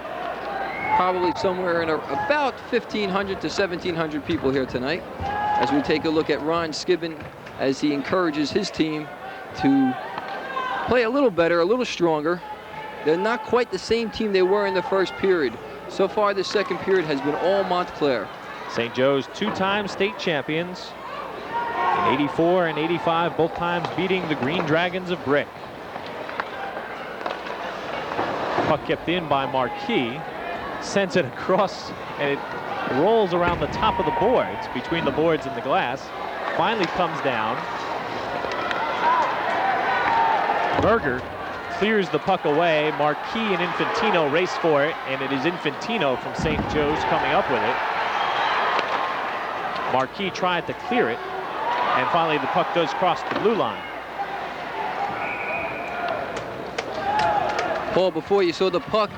Probably somewhere in about 1,500 to 1,700 people here tonight, as we take a look at Ron Skibbin as he encourages his team to play a little better, a little stronger. They're not quite the same team they were in the first period. So far, the second period has been all Montclair. St. Joe's two-time state champions in '84 and '85, both times beating the Green Dragons of Brick. Puck kept in by Marquis, sends it across, and it rolls around the top of the boards, between the boards and the glass. Finally comes down. Berger clears the puck away. Marquis and Infantino race for it, and it is Infantino from St. Joe's coming up with it. Marquis tried to clear it, and finally the puck does cross the blue line. Paul, before you saw the puck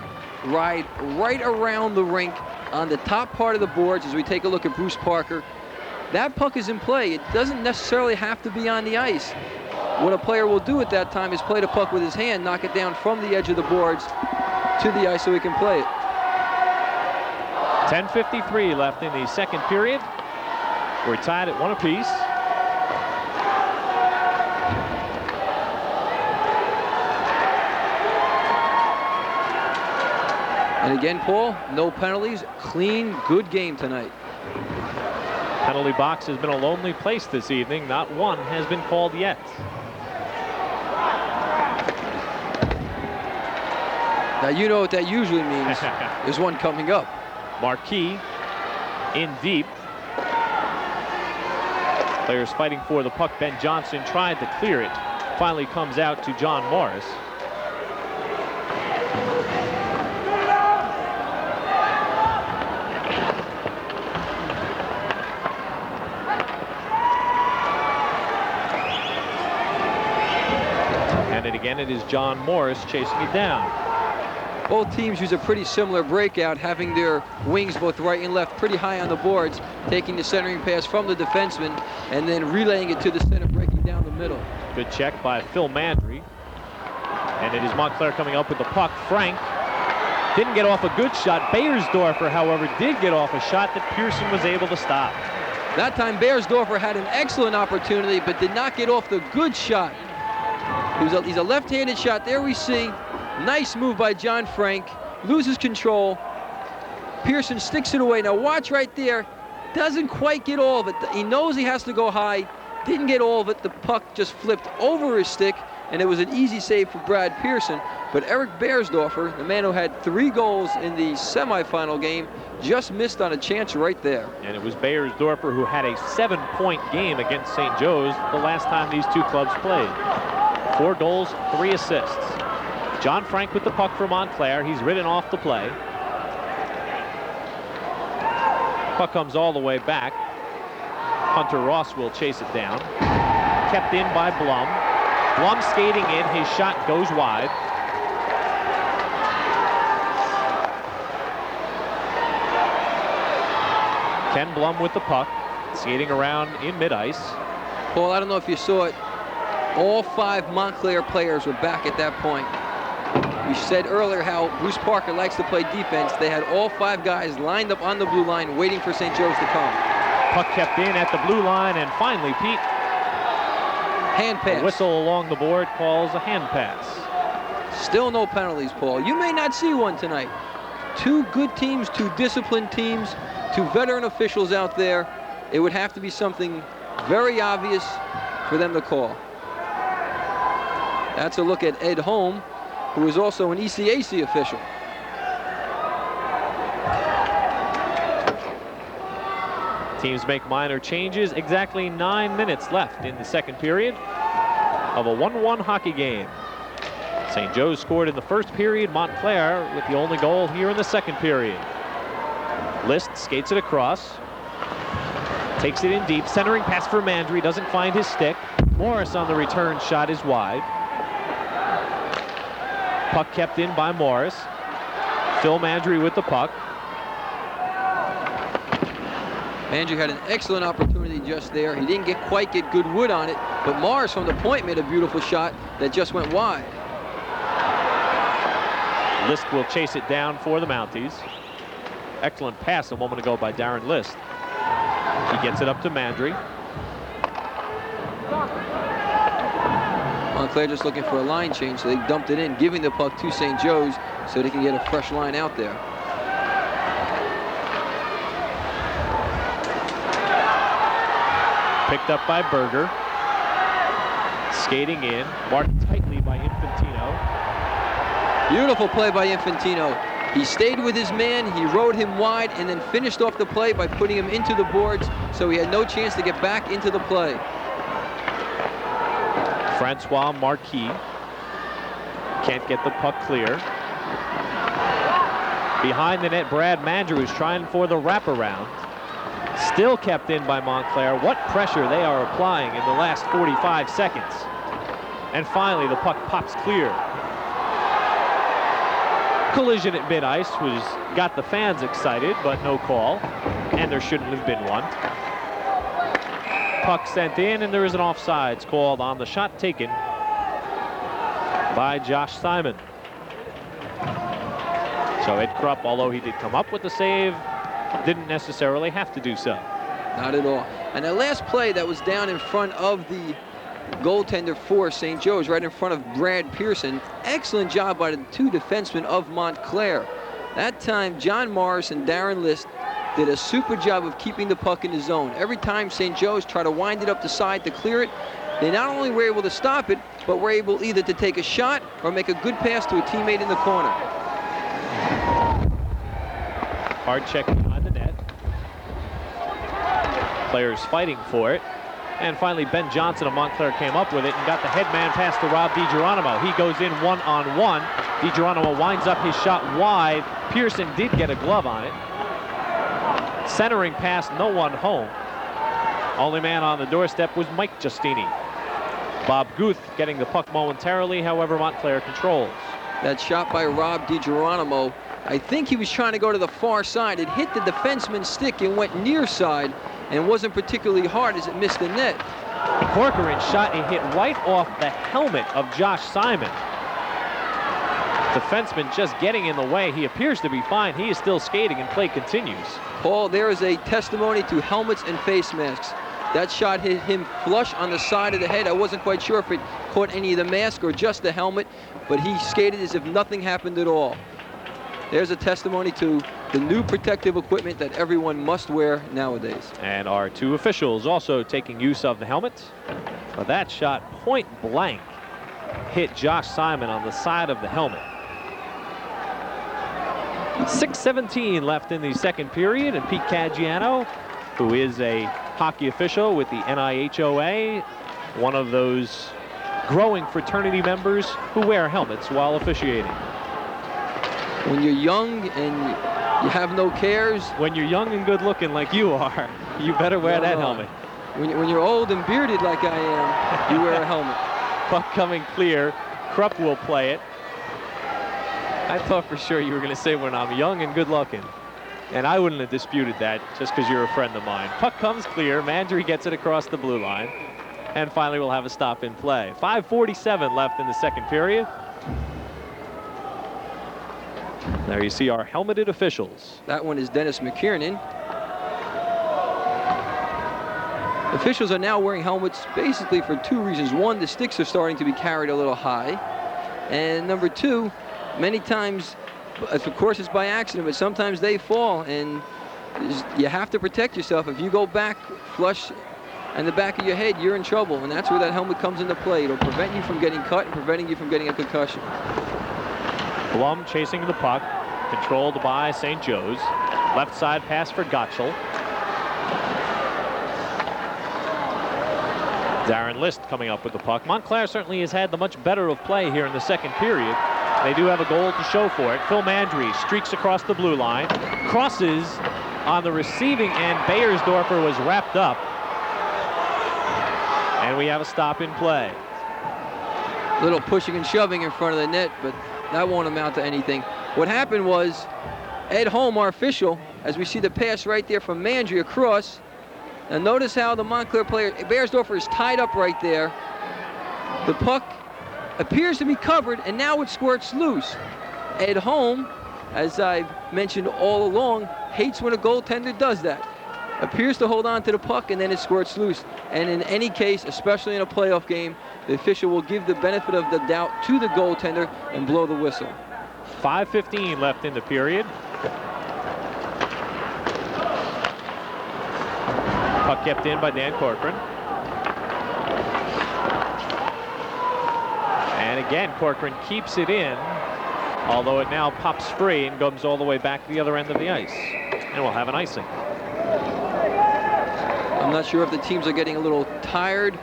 ride right around the rink on the top part of the boards as we take a look at Bruce Parker. That puck is in play. It doesn't necessarily have to be on the ice. What a player will do at that time is play the puck with his hand, knock it down from the edge of the boards to the ice so he can play it. 10:53 left in the second period. We're tied at 1 apiece. And again, Paul, no penalties, clean, good game tonight. Penalty box has been a lonely place this evening. Not one has been called yet. Now you know what that usually means. There's one coming up. Marquis in deep. Players fighting for the puck. Ben Johnson tried to clear it. Finally comes out to John Morris. And again, it is John Morris chasing it down. Both teams use a pretty similar breakout, having their wings both right and left pretty high on the boards, taking the centering pass from the defenseman and then relaying it to the center, breaking down the middle. Good check by Phil Mandry. And it is Montclair coming up with the puck. Frank didn't get off a good shot. Bayersdorfer, however, did get off a shot that Pearson was able to stop. That time Bayersdorfer had an excellent opportunity but did not get off the good shot. He's a left-handed shot. There we see. Nice move by John Frank. Loses control. Pearson sticks it away. Now watch right there. Doesn't quite get all of it. He knows he has to go high. Didn't get all of it. The puck just flipped over his stick, and it was an easy save for Brad Pearson. But Eric Bayersdorfer, the man who had 3 goals in the semifinal game, just missed on a chance right there. And it was Bayersdorfer who had a 7-point game against St. Joe's the last time these two clubs played. 4 goals, 3 assists. John Frank with the puck for Montclair. He's ridden off the play. Puck comes all the way back. Hunter Ross will chase it down. Kept in by Blum. Blum skating in. His shot goes wide. Ken Blum with the puck, skating around in mid-ice. Paul, I don't know if you saw it. All 5 Montclair players were back at that point. We said earlier how Bruce Parker likes to play defense. They had all 5 guys lined up on the blue line waiting for St. Joe's to come. Puck kept in at the blue line, and finally, Pete, hand pass. A whistle along the board calls a hand pass. Still no penalties, Paul. You may not see one tonight. 2 good teams, 2 disciplined teams, 2 veteran officials out there. It would have to be something very obvious for them to call. That's a look at Ed Holm, who is also an ECAC official. Teams make minor changes. Exactly 9 minutes left in the second period of a 1-1 hockey game. St. Joe's scored in the first period. Montclair with the only goal here in the second period. List skates it across. Takes it in deep. Centering pass for Mandry. Doesn't find his stick. Morris on the return shot is wide. Puck kept in by Morris. Phil Mandry with the puck. Mandry had an excellent opportunity just there. He didn't quite get good wood on it, but Morris from the point made a beautiful shot that just went wide. List will chase it down for the Mounties. Excellent pass a moment ago by Darren List. He gets it up to Mandry. Montclair just looking for a line change, so they dumped it in, giving the puck to St. Joe's so they can get a fresh line out there. Picked up by Berger. Skating in, marked tightly by Infantino. Beautiful play by Infantino. He stayed with his man, he rode him wide, and then finished off the play by putting him into the boards, so he had no chance to get back into the play. Francois Marquis can't get the puck clear. Behind the net, Brad Mandry was trying for the wraparound. Still kept in by Montclair. What pressure they are applying in the last 45 seconds. And finally, the puck pops clear. Collision at mid-ice got the fans excited, but no call, and there shouldn't have been one. Puck sent in, and there is an offsides called on the shot taken by Josh Simon. So Ed Krupp, although he did come up with the save, didn't necessarily have to do so. Not at all. And that last play that was down in front of the goaltender for St. Joe's, right in front of Brad Pearson. Excellent job by the 2 defensemen of Montclair. That time, John Morris and Darren List did a super job of keeping the puck in the zone. Every time St. Joe's tried to wind it up the side to clear it, they not only were able to stop it, but were able either to take a shot or make a good pass to a teammate in the corner. Hard check behind the net. Players fighting for it. And finally, Ben Johnson of Montclair came up with it and got the headman pass to Rob DiGeronimo. He goes in one-on-one. DiGeronimo winds up his shot wide. Pearson did get a glove on it. Centering pass, no one home. Only man on the doorstep was Mike Giustini. Bob Guth getting the puck momentarily, however, Montclair controls. That shot by Rob DiGeronimo, I think he was trying to go to the far side. It hit the defenseman's stick and went near side, and wasn't particularly hard as it missed the net. Corcoran shot, it hit right off the helmet of Josh Simon. Defenseman just getting in the way. He appears to be fine. He is still skating and play continues. Paul, there is a testimony to helmets and face masks. That shot hit him flush on the side of the head. I wasn't quite sure if it caught any of the mask or just the helmet, but he skated as if nothing happened at all. There's a testimony to the new protective equipment that everyone must wear nowadays. And our 2 officials also taking use of the helmet. But that shot point blank hit Josh Simon on the side of the helmet. 6:17 left in the second period, and Pete Caggiano, who is a hockey official with the NIHOA, one of those growing fraternity members who wear helmets while officiating. When you're young and you have no cares. When you're young and good looking like you are, you better wear that helmet. When you're old and bearded like I am, you wear a helmet. Puck coming clear. Krupp will play it. I thought for sure you were going to say when I'm young and good looking. And I wouldn't have disputed that just because you're a friend of mine. Puck comes clear. Mandry gets it across the blue line. And finally we'll have a stop in play. 5:47 left in the second period. There you see our helmeted officials. That one is Dennis McKiernan. Officials are now wearing helmets basically for two reasons. One, the sticks are starting to be carried a little high. And number two, many times, of course it's by accident, but sometimes they fall, and you have to protect yourself. If you go back flush in the back of your head, you're in trouble, and that's where that helmet comes into play. It'll prevent you from getting cut and preventing you from getting a concussion. Blum chasing the puck, controlled by St. Joe's. Left side pass for Gottschall. Darren List coming up with the puck. Montclair certainly has had the much better of play here in the second period. They do have a goal to show for it. Phil Mandry streaks across the blue line, crosses on the receiving end. Beyersdorfer was wrapped up. And we have a stop in play. A little pushing and shoving in front of the net, but that won't amount to anything. What happened was Ed Holm, our official, as we see the pass right there from Mandry across. Now notice how the Montclair player, Beyersdorfer, is tied up right there. The puck appears to be covered, and now it squirts loose. Ed Holm, as I've mentioned all along, hates when a goaltender does that. Appears to hold on to the puck, and then it squirts loose. And in any case, especially in a playoff game, the official will give the benefit of the doubt to the goaltender and blow the whistle. 5:15 left in the period. Puck kept in by Dan Corcoran. And again, Corcoran keeps it in, although it now pops free and comes all the way back to the other end of the ice. And we'll have an icing. I'm not sure if the teams are getting a little tired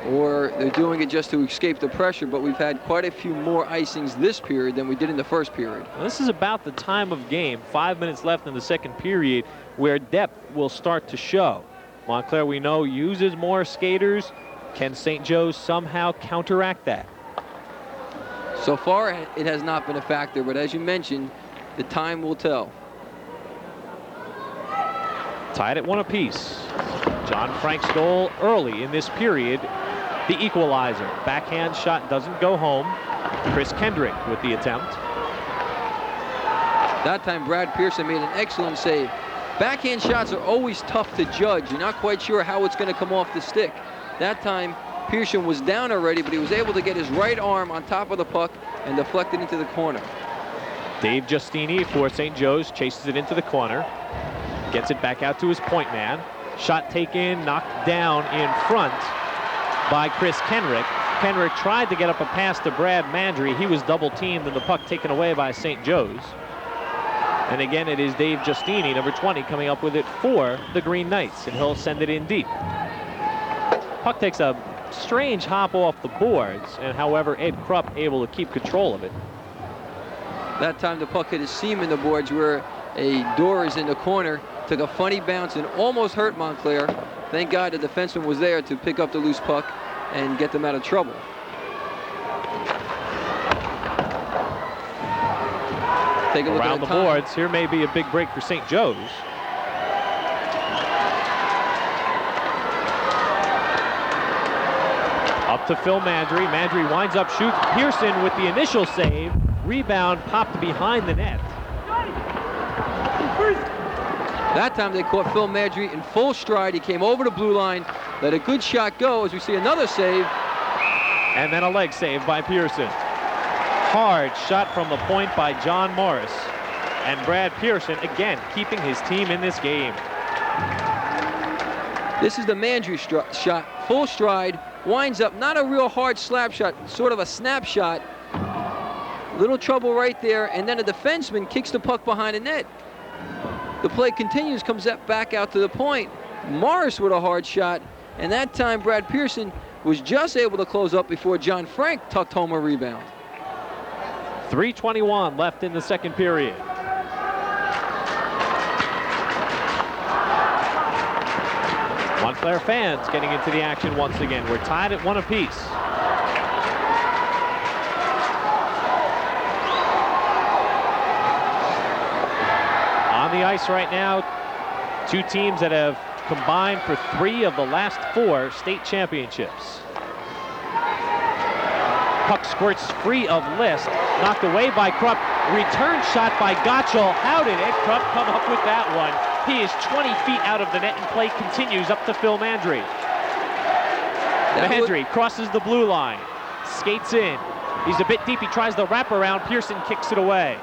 or they're doing it just to escape the pressure, but we've had quite a few more icings this period than we did in the first period. Well, this is about the time of game, 5 minutes left in the second period, where depth will start to show. Montclair, we know, uses more skaters. Can St. Joe's somehow counteract that? So far, it has not been a factor, but as you mentioned, the time will tell. Tied at 1 apiece. John Frank's goal early in this period, the equalizer. Backhand shot doesn't go home. Chris Kendrick with the attempt. That time, Brad Pearson made an excellent save. Backhand shots are always tough to judge. You're not quite sure how it's going to come off the stick. That time, Pearson was down already, but he was able to get his right arm on top of the puck and deflect it into the corner. Dave Giustini for St. Joe's chases it into the corner. Gets it back out to his point man. Shot taken, knocked down in front by Chris Kenrick. Kenrick tried to get up a pass to Brad Mandry. He was double teamed and the puck taken away by St. Joe's. And again, it is Dave Giustini, number 20, coming up with it for the Green Knights, and he'll send it in deep. Puck takes a strange hop off the boards, and however, Ed Krupp able to keep control of it. That time the puck hit a seam in the boards where a door is in the corner. Took a funny bounce and almost hurt Montclair. Thank God the defenseman was there to pick up the loose puck and get them out of trouble. Take a look around the boards. Here may be a big break for St. Joe's. Up to Phil Mandry. Mandry winds up, shoots. Pearson with the initial save. Rebound popped behind the net. That time they caught Phil Mandry in full stride. He came over the blue line, let a good shot go as we see another save. And then a leg save by Pearson. Hard shot from the point by John Morris. And Brad Pearson again keeping his team in this game. This is the Mandry shot, full stride, winds up, not a real hard slap shot, sort of a snapshot. Little trouble right there, and then a defenseman kicks the puck behind the net. The play continues, comes back out to the point. Morris with a hard shot, and that time Brad Pearson was just able to close up before John Frank tucked home a rebound. 3:21 left in the second period. Montclair fans getting into the action once again. We're tied at 1 apiece. the ice right now. Two teams that have combined for 3 of the last 4 state championships. Puck squirts free of List, knocked away by Krupp. Return shot by Gottschall. How did Ed Krupp come up with that one? He is 20 feet out of the net, and play continues up to Phil Mandry. Mandry crosses the blue line, skates in. He's a bit deep. He tries the wraparound. Pearson kicks it away.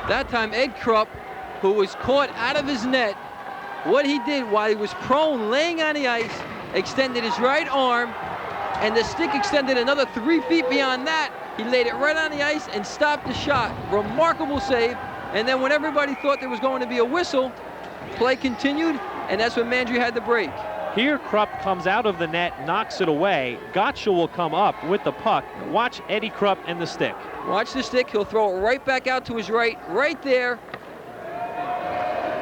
That time Ed Krupp, who was caught out of his net, what he did while he was prone, laying on the ice, extended his right arm, and the stick extended another 3 feet beyond that. He laid it right on the ice and stopped the shot. Remarkable save. And then when everybody thought there was going to be a whistle, play continued, and that's when Mandry had the break. Here Krupp comes out of the net, knocks it away. Gottschall will come up with the puck. Watch Eddie Krupp and the stick. Watch the stick. He'll throw it right back out to his right there.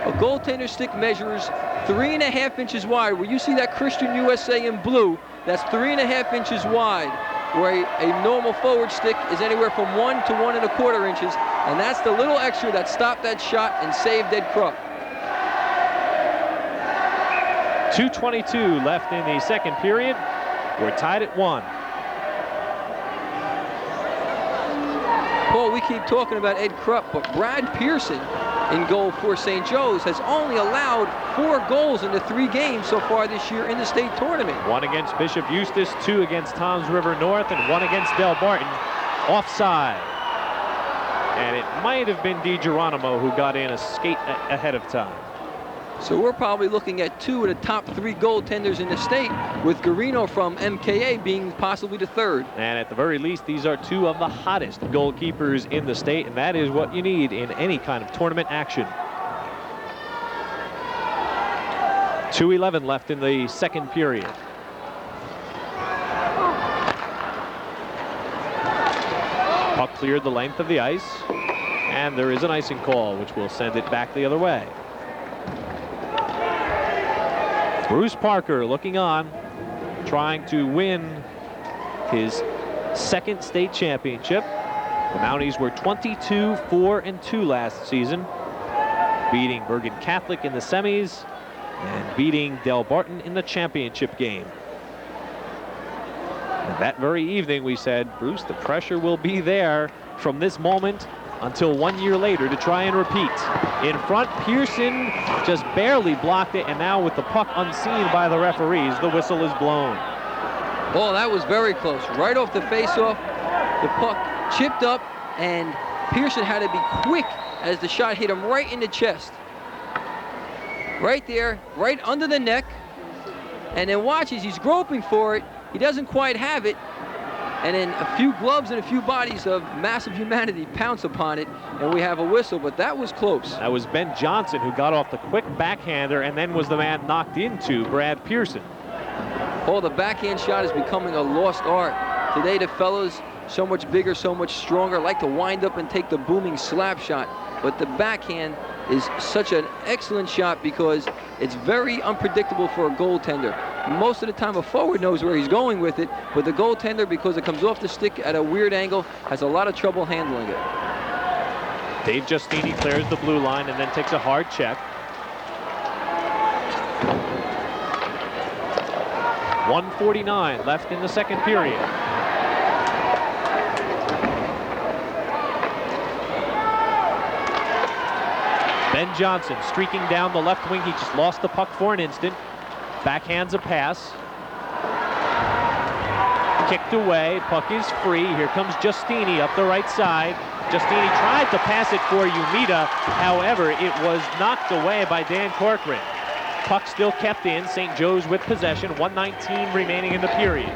A goaltender stick measures 3.5 inches wide. Where you see that Christian USA in blue, that's 3.5 inches wide. Where a normal forward stick is anywhere from 1 to 1 1/4 inches. And that's the little extra that stopped that shot and saved Ed Krupp. 2:22 left in the second period. We're tied at 1. Paul, we keep talking about Ed Krupp, but Brad Pearson in goal for St. Joe's has only allowed 4 goals in the 3 games so far this year in the state tournament. 1 against Bishop Eustace, 2 against Toms River North, and 1 against Del Barton. Offside. And it might have been DiGeronimo who got in a skate ahead of time. So we're probably looking at 2 of the top 3 goaltenders in the state, with Garino from MKA being possibly the 3rd. And at the very least, these are 2 of the hottest goalkeepers in the state, and that is what you need in any kind of tournament action. 2:11 left in the second period. Puck cleared the length of the ice, and there is an icing call, which will send it back the other way. Bruce Parker looking on, trying to win his 2nd state championship. The Mounties were 22-4-2 last season, beating Bergen Catholic in the semis and beating Del Barton in the championship game. And that very evening we said, Bruce, the pressure will be there from this moment until 1 year later to try and repeat. In front, Pearson just barely blocked it, and now with the puck unseen by the referees, the whistle is blown. Oh, that was very close. Right off the face-off, the puck chipped up, and Pearson had to be quick as the shot hit him right in the chest. Right there, right under the neck. And then watch as he's groping for it. He doesn't quite have it. And then a few gloves and a few bodies of massive humanity pounce upon it, and we have a whistle, but that was close. That was Ben Johnson who got off the quick backhander and then was the man knocked into Brad Pearson. Oh, the backhand shot is becoming a lost art. Today the fellows, so much bigger, so much stronger, like to wind up and take the booming slap shot. But the backhand is such an excellent shot because it's very unpredictable for a goaltender. Most of the time a forward knows where he's going with it, but the goaltender, because it comes off the stick at a weird angle, has a lot of trouble handling it. Dave Giustini clears the blue line and then takes a hard check. 1:49 left in the second period. Ben Johnson streaking down the left wing. He just lost the puck for an instant. Backhands a pass. Kicked away. Puck is free. Here comes Giustini up the right side. Giustini tried to pass it for Umida. However, it was knocked away by Dan Corcoran. Puck still kept in. St. Joe's with possession. 1:19 remaining in the period.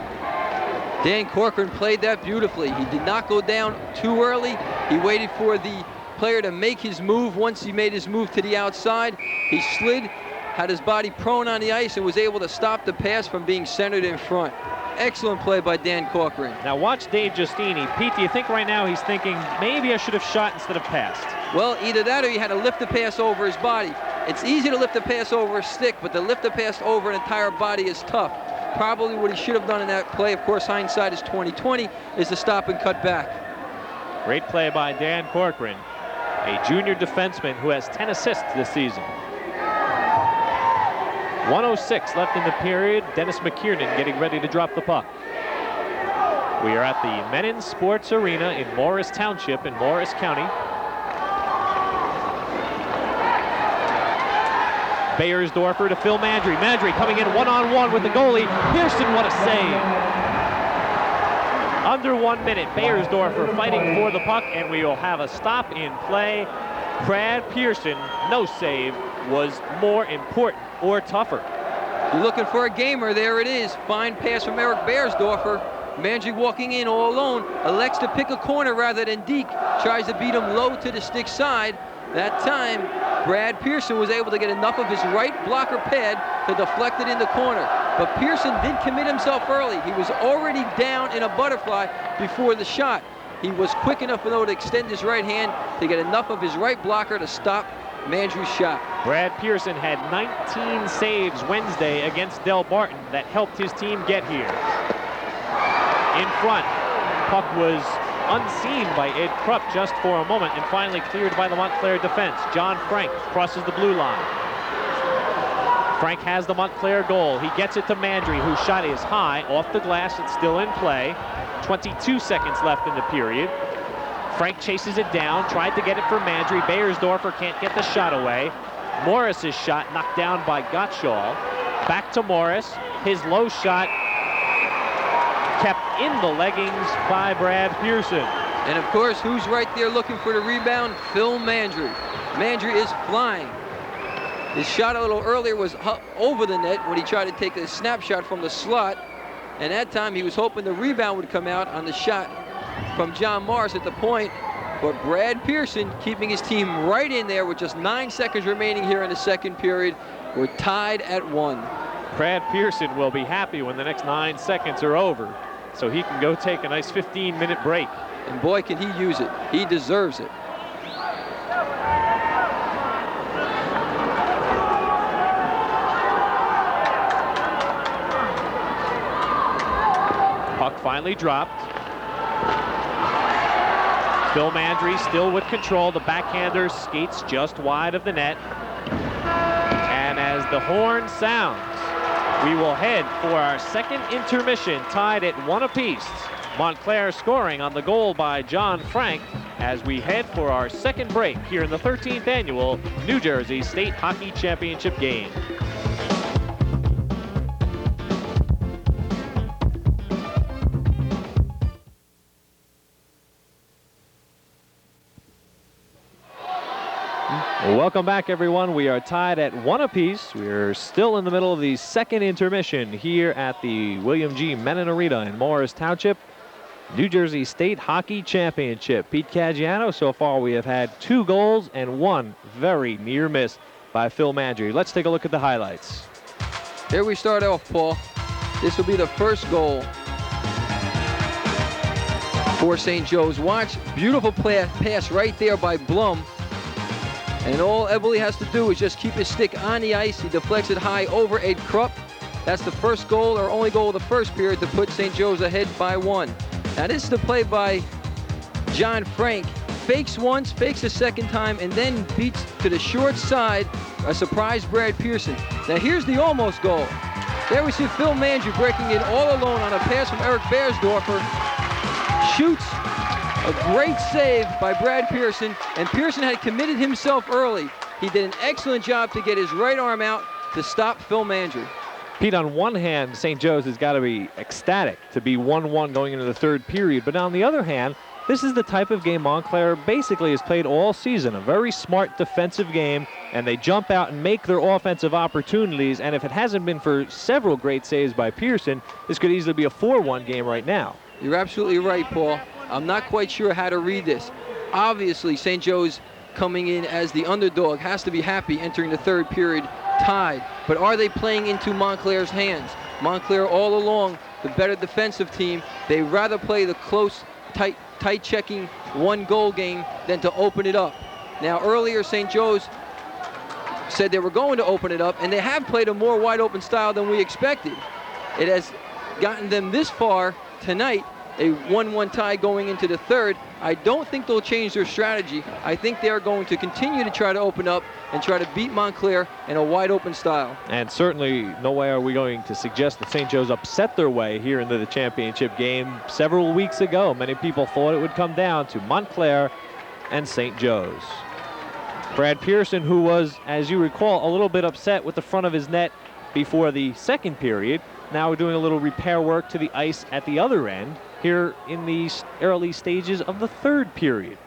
Dan Corcoran played that beautifully. He did not go down too early. He waited for the player to make his move. Once he made his move to the outside, he slid, had his body prone on the ice, and was able to stop the pass from being centered in front. Excellent play by Dan Corcoran. Now watch Dave Giustini. Pete, do you think right now he's thinking, maybe I should have shot instead of passed? Well, either that or he had to lift the pass over his body. It's easy to lift the pass over a stick, but to lift the pass over an entire body is tough. Probably what he should have done in that play, of course, hindsight is 20/20, is to stop and cut back. Great play by Dan Corcoran. a junior defenseman who has 10 assists this season. 1:06 left in the period. Dennis McKiernan getting ready to drop the puck. We are at the Mennen Sports Arena in Morris Township in Morris County. Beiersdorfer to Phil Mandry. Mandry coming in one-on-one with the goalie. Pearson, what a save. Under 1 minute, Beiersdorfer fighting for the puck, and we will have a stop in play. Brad Pearson, no save, was more important or tougher. You're looking for a gamer, there it is. Fine pass from Eric Beiersdorfer. Mandry walking in all alone, elects to pick a corner rather than deke, tries to beat him low to the stick side. That time, Brad Pearson was able to get enough of his right blocker pad to deflect it in the corner. But Pearson did commit himself early. He was already down in a butterfly before the shot. He was quick enough though to extend his right hand to get enough of his right blocker to stop Mandry's shot. Brad Pearson had 19 saves Wednesday against Del Barton that helped his team get here. In front, puck was unseen by Ed Krupp just for a moment and finally cleared by the Montclair defense. John Frank crosses the blue line. Frank has the Montclair goal. He gets it to Mandry, whose shot is high off the glass. It's still in play. 22 seconds left in the period. Frank chases it down, tried to get it for Mandry. Beiersdorfer can't get the shot away. Morris's shot knocked down by Gottschall. Back to Morris. His low shot kept in the leggings by Brad Pearson. And of course, who's right there looking for the rebound? Phil Mandry. Mandry is flying. His shot a little earlier was over the net when he tried to take a snapshot from the slot. And that time he was hoping the rebound would come out on the shot from John Morris at the point. But Brad Pearson keeping his team right in there with just 9 seconds remaining here in the second period. We're tied at 1. Brad Pearson will be happy when the next 9 seconds are over, so he can go take a nice 15-minute break. And boy, can he use it. He deserves it. Puck finally dropped. Phil Mandry still with control. The backhander skates just wide of the net. And as the horn sounds, we will head for our second intermission, tied at 1 apiece. Montclair scoring on the goal by John Frank as we head for our second break here in the 13th annual New Jersey State Hockey Championship game. Welcome back, everyone. We are tied at 1 apiece. We're still in the middle of the second intermission here at the William G. Mennen Arena in Morris Township. New Jersey State Hockey Championship. Pete Caggiano, so far we have had 2 goals and 1 very near miss by Phil Mandry. Let's take a look at the highlights. Here we start off, Paul. This will be the first goal for St. Joe's. Watch, beautiful pass right there by Blum. And all Eberle has to do is just keep his stick on the ice. He deflects it high over Ed Krupp. That's the first goal, or only goal of the first period, to put St. Joe's ahead by 1. Now this is the play by John Frank. Fakes once, fakes a second time, and then beats to the short side a surprise Brad Pearson. Now here's the almost goal. There we see Phil Mandry breaking in all alone on a pass from Eric Beiersdorfer. Shoots. A great save by Brad Pearson, and Pearson had committed himself early. He did an excellent job to get his right arm out to stop Phil Mandry. Pete, on one hand, St. Joe's has got to be ecstatic to be 1-1 going into the third period, but on the other hand, this is the type of game Montclair basically has played all season, a very smart defensive game, and they jump out and make their offensive opportunities, and if it hasn't been for several great saves by Pearson, this could easily be a 4-1 game right now. You're absolutely right, Paul. I'm not quite sure how to read this. Obviously, St. Joe's coming in as the underdog has to be happy entering the third period tied. But are they playing into Montclair's hands? Montclair all along, the better defensive team. They rather play the close, tight checking 1-goal game than to open it up. Now earlier, St. Joe's said they were going to open it up, and they have played a more wide open style than we expected. It has gotten them this far tonight, a 1-1 tie going into the third. I don't think they'll change their strategy. I think they're going to continue to try to open up and try to beat Montclair in a wide open style. And certainly no way are we going to suggest that St. Joe's upset their way here into the championship game. Several weeks ago, many people thought it would come down to Montclair and St. Joe's. Brad Pearson, who was, as you recall, a little bit upset with the front of his net before the second period, now doing a little repair work to the ice at the other end here in the early stages of the third period.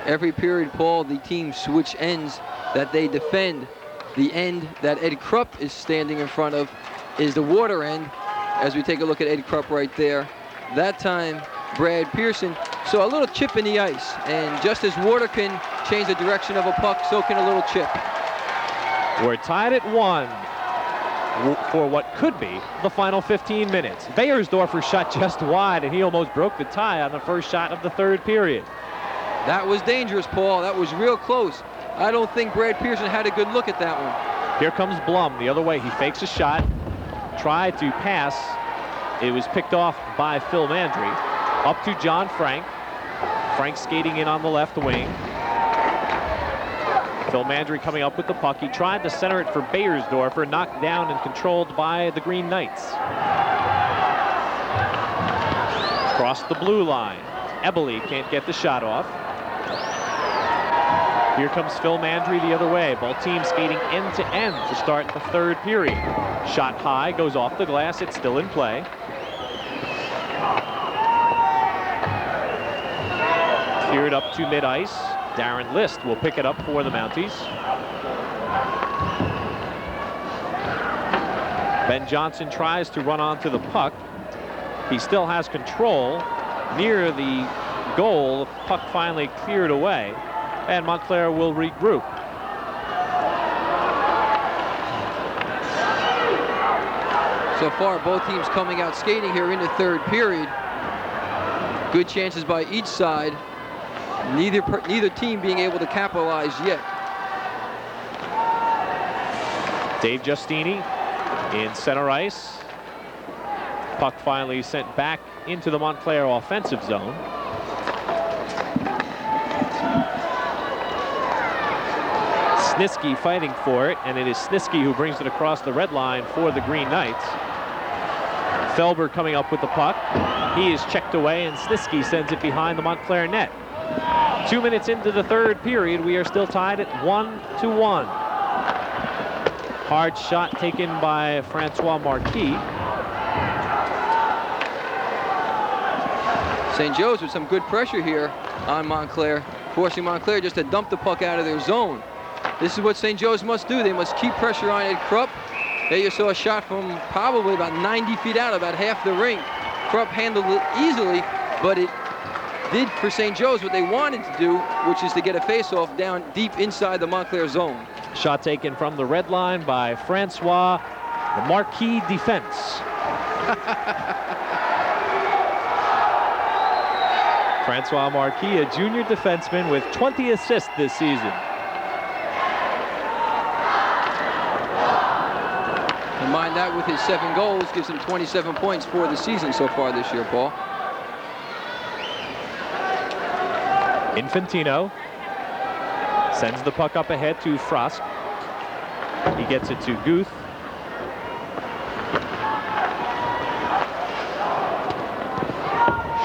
Every period, Paul, the team switch ends that they defend. The end that Ed Krupp is standing in front of is the water end, as we take a look at Ed Krupp right there. That time, Brad Pearson saw a little chip in the ice, and just as water can change the direction of a puck, so can a little chip. We're tied at 1 for what could be the final 15 minutes. Beiersdorfer shot just wide, and he almost broke the tie on the first shot of the third period. That was dangerous, Paul. That was real close. I don't think Brad Pearson had a good look at that one. Here comes Blum the other way. He fakes a shot, tried to pass. It was picked off by Phil Mandry. Up to John Frank. Frank skating in on the left wing. Phil Mandry coming up with the puck. He tried to center it for Beiersdorfer, knocked down and controlled by the Green Knights. Across the blue line. Eberle can't get the shot off. Here comes Phil Mandry the other way. Both teams skating end to end to start the third period. Shot high, goes off the glass. It's still in play. Cleared up to mid-ice. Darren List will pick it up for the Mounties. Ben Johnson tries to run onto the puck. He still has control near the goal. The puck finally cleared away, and Montclair will regroup. So far, both teams coming out skating here in the third period. Good chances by each side. Neither team being able to capitalize yet. Dave Giustini in center ice. Puck finally sent back into the Montclair offensive zone. Snitsky fighting for it, and it is Snitsky who brings it across the red line for the Green Knights. Felber coming up with the puck. He is checked away, and Snitsky sends it behind the Montclair net. 2 minutes into the third period, we are still tied at 1-1. Hard shot taken by Francois Marquis. St. Joe's with some good pressure here on Montclair, forcing Montclair just to dump the puck out of their zone. This is what St. Joe's must do. They must keep pressure on Ed Krupp. There you saw a shot from probably about 90 feet out, about half the rink. Krupp handled it easily, but it did for St. Joe's what they wanted to do, which is to get a face-off down deep inside the Montclair zone. Shot taken from the red line by Francois. The Marquis defense. Francois Marquis, a junior defenseman with 20 assists this season. Combine that with his 7 goals, gives him 27 points for the season so far this year, Paul. Infantino sends the puck up ahead to Frost. He gets it to Guth.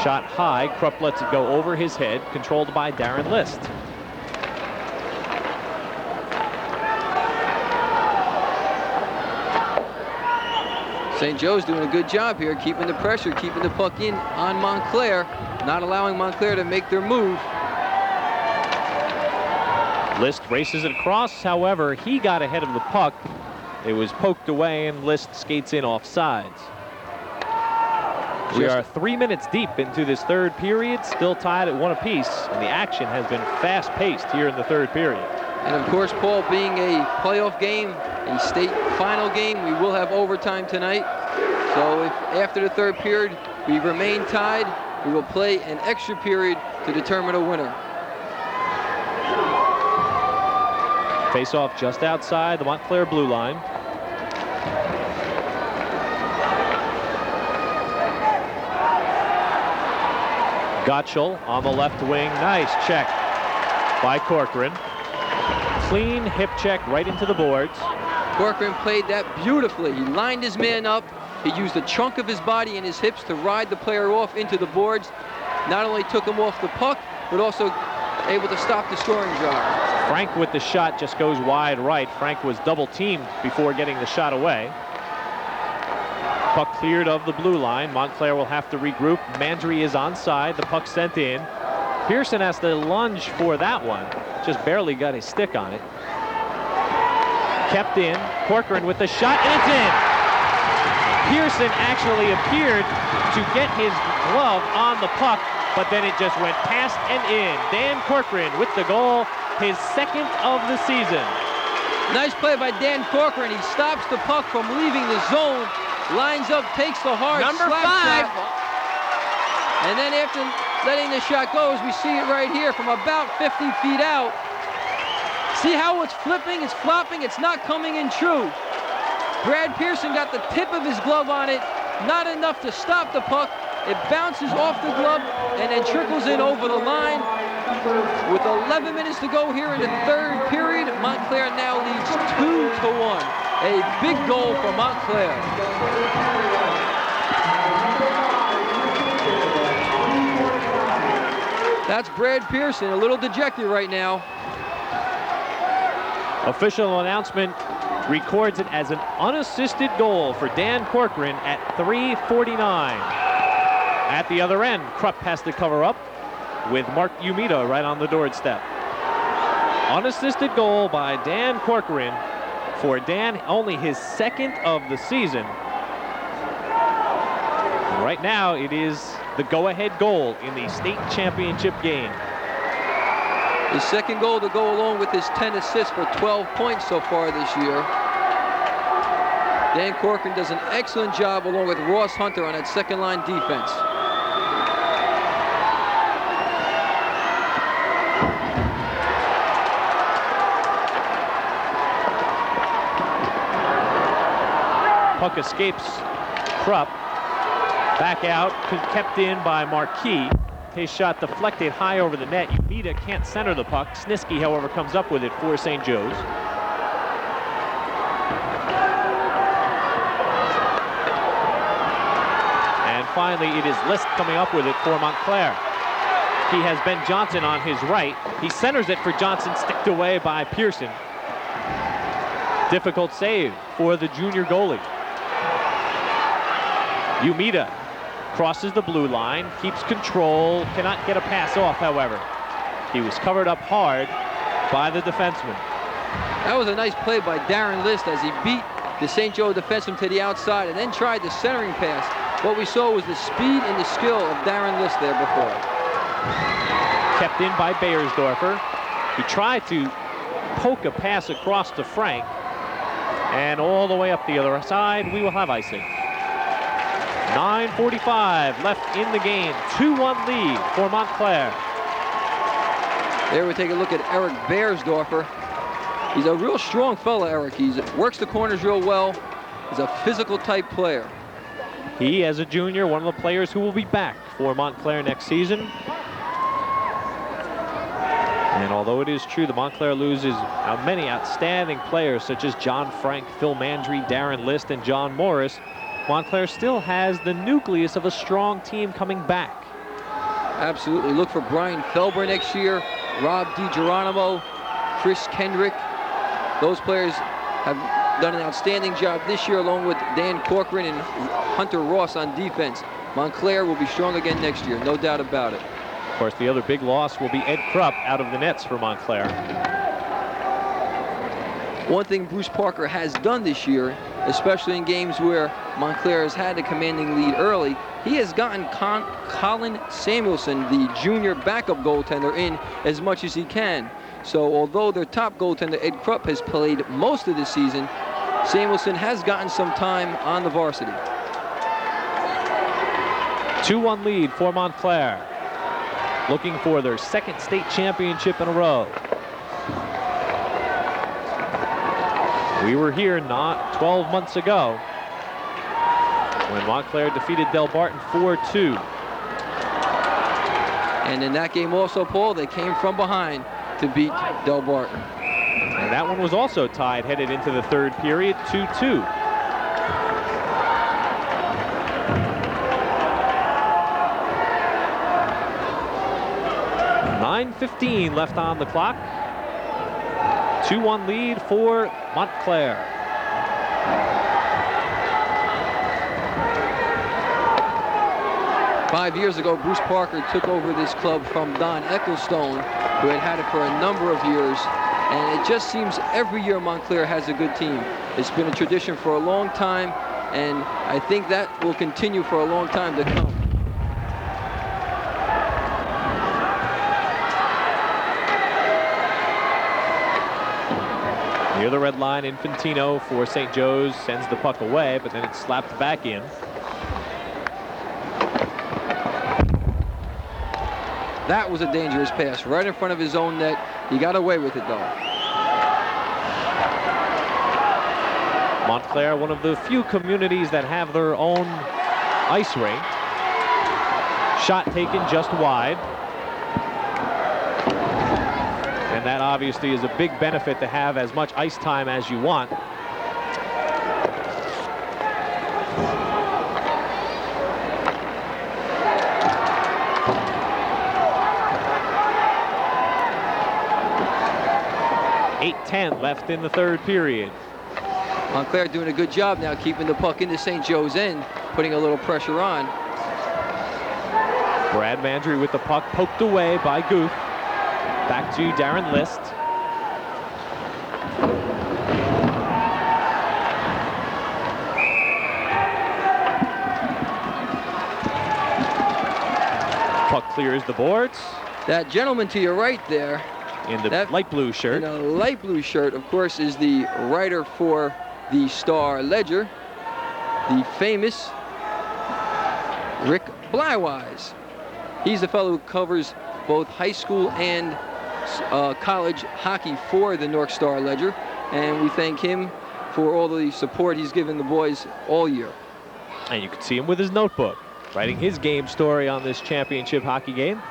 Shot high. Krupp lets it go over his head, controlled by Darren List. St. Joe's doing a good job here, keeping the pressure, keeping the puck in on Montclair, not allowing Montclair to make their move. List races it across. However, he got ahead of the puck. It was poked away, and List skates in off sides. We are 3 minutes deep into this third period, still tied at 1 apiece, and the action has been fast-paced here in the third period. And of course, Paul, being a playoff game, a state final game, we will have overtime tonight. So if after the third period we remain tied, we will play an extra period to determine a winner. Face-off just outside the Montclair blue line. Gottschall on the left wing. Nice check by Corcoran. Clean hip check right into the boards. Corcoran played that beautifully. He lined his man up. He used a chunk of his body and his hips to ride the player off into the boards. Not only took him off the puck, but also able to stop the scoring drive. Frank with the shot just goes wide right. Frank was double teamed before getting the shot away. Puck cleared of the blue line. Montclair will have to regroup. Mandry is onside. The puck sent in. Pearson has to lunge for that one. Just barely got his stick on it. Kept in. Corcoran with the shot, and it's in. Pearson actually appeared to get his glove on the puck, but then it just went past and in. Dan Corcoran with the goal, his second of the season. Nice play by Dan Corcoran. He stops the puck from leaving the zone, lines up, takes the hard Number slap 5. shot. And then after letting the shot go, as we see it right here from about 50 feet out. See how it's flipping, it's flopping, it's not coming in true. Brad Pearson got the tip of his glove on it, not enough to stop the puck. It bounces off the glove and then trickles in over the line. With 11 minutes to go here in the third period, Montclair now leads 2-1. A big goal for Montclair. That's Brad Pearson, a little dejected right now. Official announcement records it as an unassisted goal for Dan Corcoran at 3:49. At the other end, Krupp has to cover up with Mark Umita right on the doorstep. Unassisted goal by Dan Corcoran. For Dan, only his second of the season. And right now, it is the go-ahead goal in the state championship game. His second goal to go along with his 10 assists for 12 points so far this year. Dan Corcoran does an excellent job along with Ross Hunter on that second line defense. Puck escapes Krupp. Back out, kept in by Marquis. His shot deflected high over the net. Umita can't center the puck. Snisky, however, comes up with it for St. Joe's. And finally, it is List coming up with it for Montclair. He has Ben Johnson on his right. He centers it for Johnson, sticked away by Pearson. Difficult save for the junior goalie. Umita crosses the blue line, keeps control, cannot get a pass off, however. He was covered up hard by the defenseman. That was a nice play by Darren List as he beat the St. Joe defenseman to the outside and then tried the centering pass. What we saw was the speed and the skill of Darren List there before. Kept in by Beiersdorfer. He tried to poke a pass across to Frank, and all the way up the other side, we will have icing. 9:45 left in the game. 2-1 lead for Montclair. There we take a look at Eric Beiersdorfer. He's a real strong fella, Eric. He works the corners real well. He's a physical type player. He, as a junior, one of the players who will be back for Montclair next season. And although it is true the Montclair loses many outstanding players such as John Frank, Phil Mandry, Darren List, and John Morris, Montclair still has the nucleus of a strong team coming back. Absolutely. Look for Brian Felber next year, Rob DiGeronimo, Chris Kendrick. Those players have done an outstanding job this year along with Dan Corcoran and Hunter Ross on defense. Montclair will be strong again next year, no doubt about it. Of course, the other big loss will be Ed Krupp out of the nets for Montclair. One thing Bruce Parker has done this year, especially in games where Montclair has had a commanding lead early, he has gotten Colin Samuelson, the junior backup goaltender, in as much as he can. So although their top goaltender, Ed Krupp, has played most of the season, Samuelson has gotten some time on the varsity. 2-1 lead for Montclair, looking for their second state championship in a row. We were here not 12 months ago when Montclair defeated Del Barton 4-2. And in that game also, Paul, they came from behind to beat Del Barton. And that one was also tied headed into the third period, 2-2. .9:15 left on the clock. 2-1 lead for Montclair. Five years ago, Bruce Parker took over this club from Don Ecclestone, who had it for a number of years. And it just seems every year Montclair has a good team. It's been a tradition for a long time, and I think that will continue for a long time to come. Near the red line, Infantino for St. Joe's sends the puck away, but then it's slapped back in. That was a dangerous pass right in front of his own net. He got away with it, though. Montclair, one of the few communities that have their own ice rink. Shot taken just wide. And that obviously is a big benefit to have as much ice time as you want. .8:10 left in the third period. Montclair doing a good job now keeping the puck into St. Joe's end, putting a little pressure on. Brad Mandry with the puck poked away by Guth. Back to Darren List. Puck clears the boards. That gentleman to your right there, in the light blue shirt. In a light blue shirt, of course, is the writer for the Star Ledger, the famous Rick Blywise. He's the fellow who covers both high school and college hockey for the North Star Ledger, and we thank him for all the support he's given the boys all year. And you can see him with his notebook, writing his game story on this championship hockey game.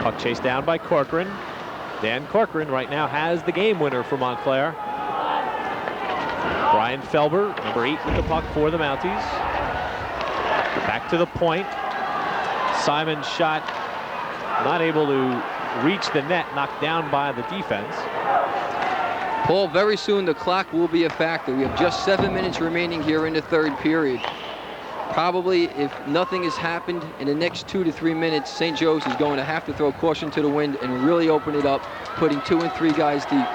Puck chased down by Corcoran. Dan Corcoran right now has the game winner for Montclair. Brian Felber, number 8 with the puck for the Mounties. Back to the point. Simon's shot not able to reach the net, knocked down by the defense. Paul, very soon the clock will be a factor. We have just 7 minutes remaining here in the third period. Probably, if nothing has happened in the next 2 to 3 minutes, St. Joe's is going to have to throw caution to the wind and really open it up, putting 2 and 3 guys deep.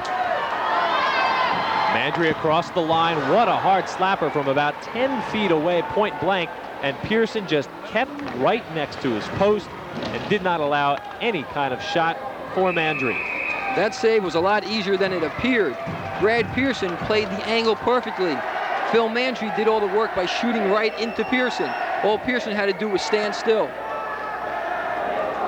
Mandry across the line. What a hard slapper from about 10 feet away, point blank. And Pearson just kept right next to his post and did not allow any kind of shot for Mandry. That save was a lot easier than it appeared. Brad Pearson played the angle perfectly. Phil Mandry did all the work by shooting right into Pearson. All Pearson had to do was stand still.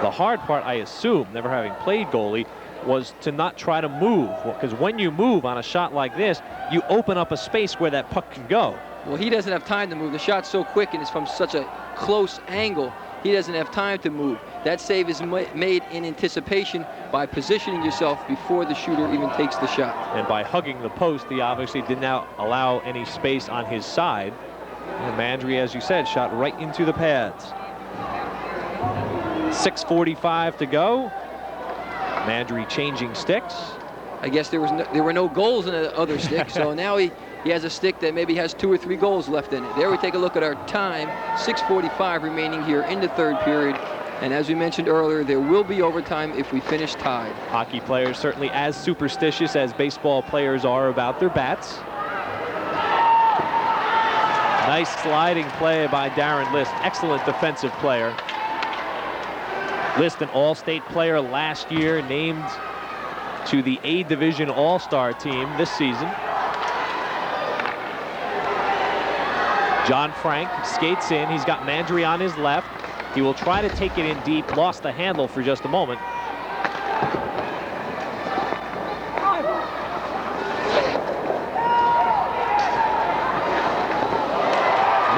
The hard part, I assume, never having played goalie, was to not try to move. Because when you move on a shot like this, you open up a space where that puck can go. Well, he doesn't have time to move. The shot's so quick and it's from such a close angle, he doesn't have time to move. That save is made in anticipation by positioning yourself before the shooter even takes the shot. And by hugging the post, he obviously did not allow any space on his side. And Mandry, as you said, shot right into the pads. 6:45 to go. Mandry changing sticks. I guess there were no goals in the other stick, so now he has a stick that maybe has 2 or 3 goals left in it. There we take a look at our time. 6:45 remaining here in the third period. And as we mentioned earlier, there will be overtime if we finish tied. Hockey players certainly as superstitious as baseball players are about their bats. Nice sliding play by Darren List. Excellent defensive player. List, an all-state player last year, named to the A Division All-Star team this season. John Frank skates in. He's got Mandry on his left. He will try to take it in deep, lost the handle for just a moment.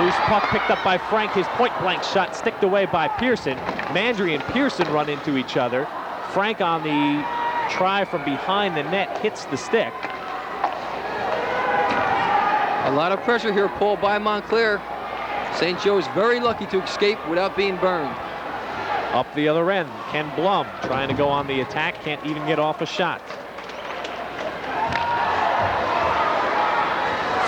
Loose puck picked up by Frank. His point-blank shot sticked away by Pearson. Mandry and Pearson run into each other. Frank on the try from behind the net hits the stick. A lot of pressure here, Paul, by Montclair. St. Joe's very lucky to escape without being burned. Up the other end, Ken Blum trying to go on the attack, can't even get off a shot.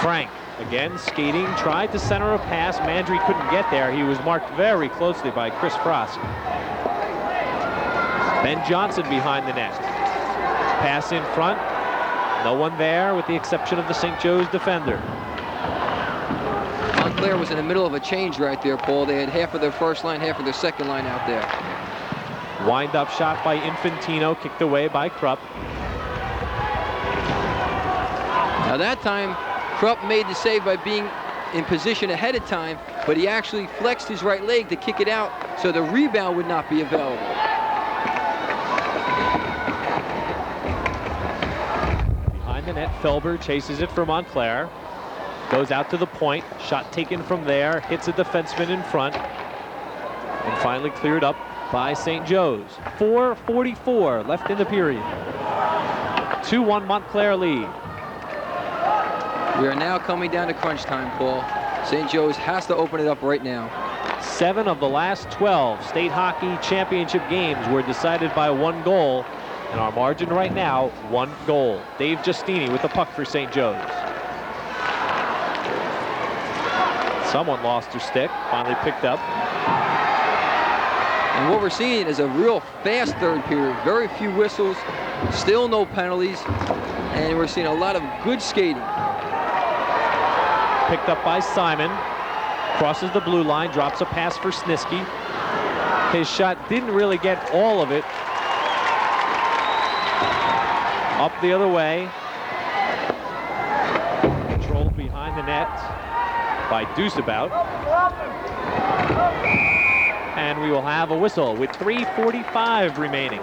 Frank again skating, tried to center a pass. Mandry couldn't get there. He was marked very closely by Chris Frost. Ben Johnson behind the net. Pass in front. No one there with the exception of the St. Joe's defender. Montclair was in the middle of a change right there, Paul. They had half of their first line, half of their second line out there. Wind-up shot by Infantino, kicked away by Krupp. Now that time, Krupp made the save by being in position ahead of time, but he actually flexed his right leg to kick it out so the rebound would not be available. Behind the net, Felber chases it for Montclair. Goes out to the point, shot taken from there, hits a defenseman in front, and finally cleared up by St. Joe's. 4:44 left in the period. 2-1 Montclair lead. We are now coming down to crunch time, Paul. St. Joe's has to open it up right now. 7 of the last 12 state hockey championship games were decided by 1 goal, and our margin right now, 1 goal. Dave Giustini with the puck for St. Joe's. Someone lost their stick, finally picked up. And what we're seeing is a real fast third period. Very few whistles, still no penalties, and we're seeing a lot of good skating. Picked up by Simon. Crosses the blue line, drops a pass for Snisky. His shot didn't really get all of it. Up the other way. Controlled behind the net by Deuceabout. And we will have a whistle with 3:45 remaining.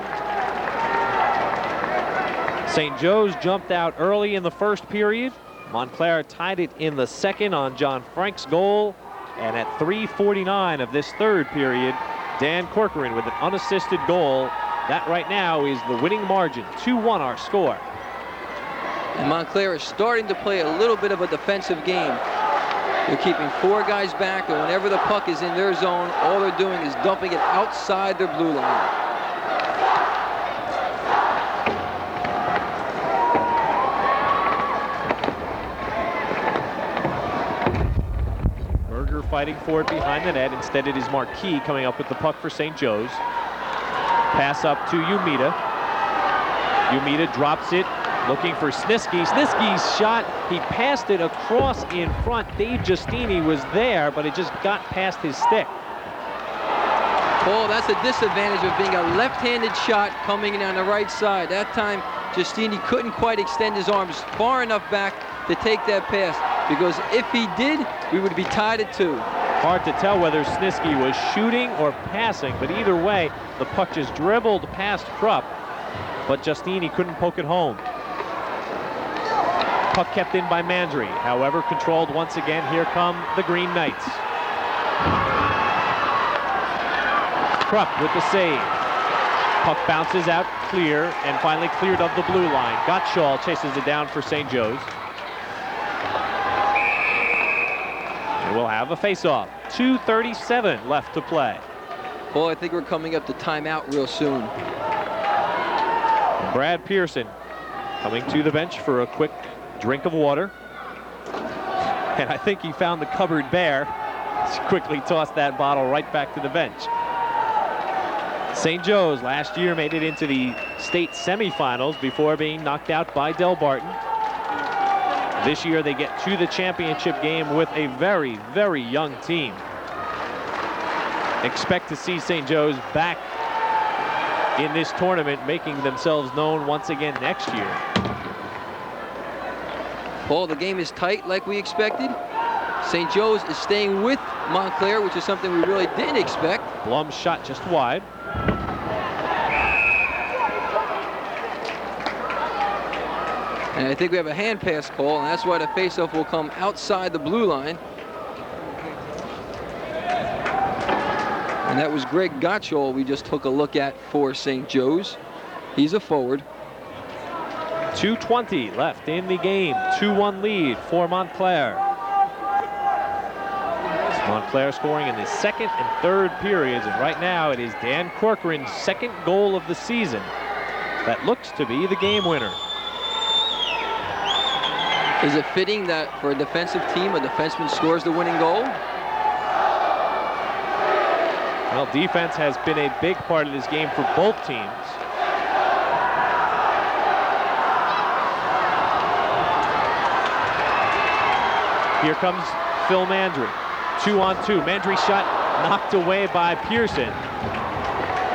St. Joe's jumped out early in the first period. Montclair tied it in the second on John Frank's goal. And at 3:49 of this third period, Dan Corcoran with an unassisted goal. That right now is the winning margin. 2-1 our score. And Montclair is starting to play a little bit of a defensive game. They're keeping 4 guys back, and whenever the puck is in their zone, all they're doing is dumping it outside their blue line. Berger fighting for it behind the net. Instead, it is Marquis coming up with the puck for St. Joe's. Pass up to Umita. Umita drops it, looking for Snisky. Snisky's shot, he passed it across in front. Dave Giustini was there, but it just got past his stick. Paul, that's a disadvantage of being a left-handed shot coming in on the right side. That time, Giustini couldn't quite extend his arms far enough back to take that pass, because if he did, we would be tied at 2. Hard to tell whether Snisky was shooting or passing, but either way, the puck just dribbled past Krupp, but Giustini couldn't poke it home. Puck kept in by Mandry, however, controlled once again. Here come the Green Knights. Krupp with the save. Puck bounces out clear and finally cleared of the blue line. Gottschall chases it down for St. Joe's. And we'll have a face-off. 2:37 left to play. Paul, I think we're coming up to timeout real soon. Brad Pearson coming to the bench for a quick drink of water. And I think he found the cupboard bare. He quickly tossed that bottle right back to the bench. St. Joe's last year made it into the state semifinals before being knocked out by Del Barton. This year they get to the championship game with a very, very young team. Expect to see St. Joe's back in this tournament, making themselves known once again next year. Paul, the game is tight like we expected. St. Joe's is staying with Montclair, which is something we really didn't expect. Blum's shot just wide. And I think we have a hand pass call, and that's why the faceoff will come outside the blue line. And that was Greg Gottschall we just took a look at for St. Joe's. He's a forward. 2:20 left in the game. 2-1 lead for Montclair. Montclair scoring in the second and third periods, and right now it is Dan Corcoran's second goal of the season. That looks to be the game winner. Is it fitting that for a defensive team, a defenseman scores the winning goal? Well, defense has been a big part of this game for both teams. Here comes Phil Mandry. 2-on-2. Mandry's shot knocked away by Pearson.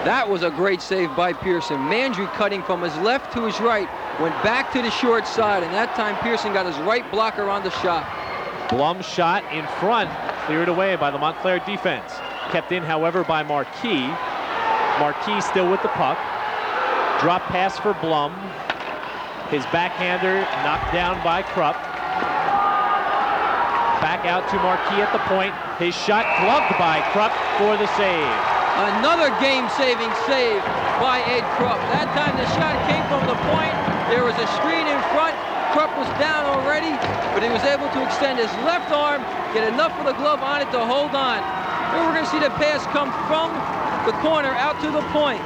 That was a great save by Pearson. Mandry cutting from his left to his right, went back to the short side, and that time Pearson got his right blocker on the shot. Blum's shot in front, cleared away by the Montclair defense. Kept in, however, by Marquis. Marquis still with the puck. Drop pass for Blum. His backhander knocked down by Krupp. Back out to Marquis at the point. His shot gloved by Krupp for the save. Another game-saving save by Ed Krupp. That time the shot came from the point. There was a screen in front. Krupp was down already, but he was able to extend his left arm, get enough of the glove on it to hold on. And we're going to see the pass come from the corner out to the point.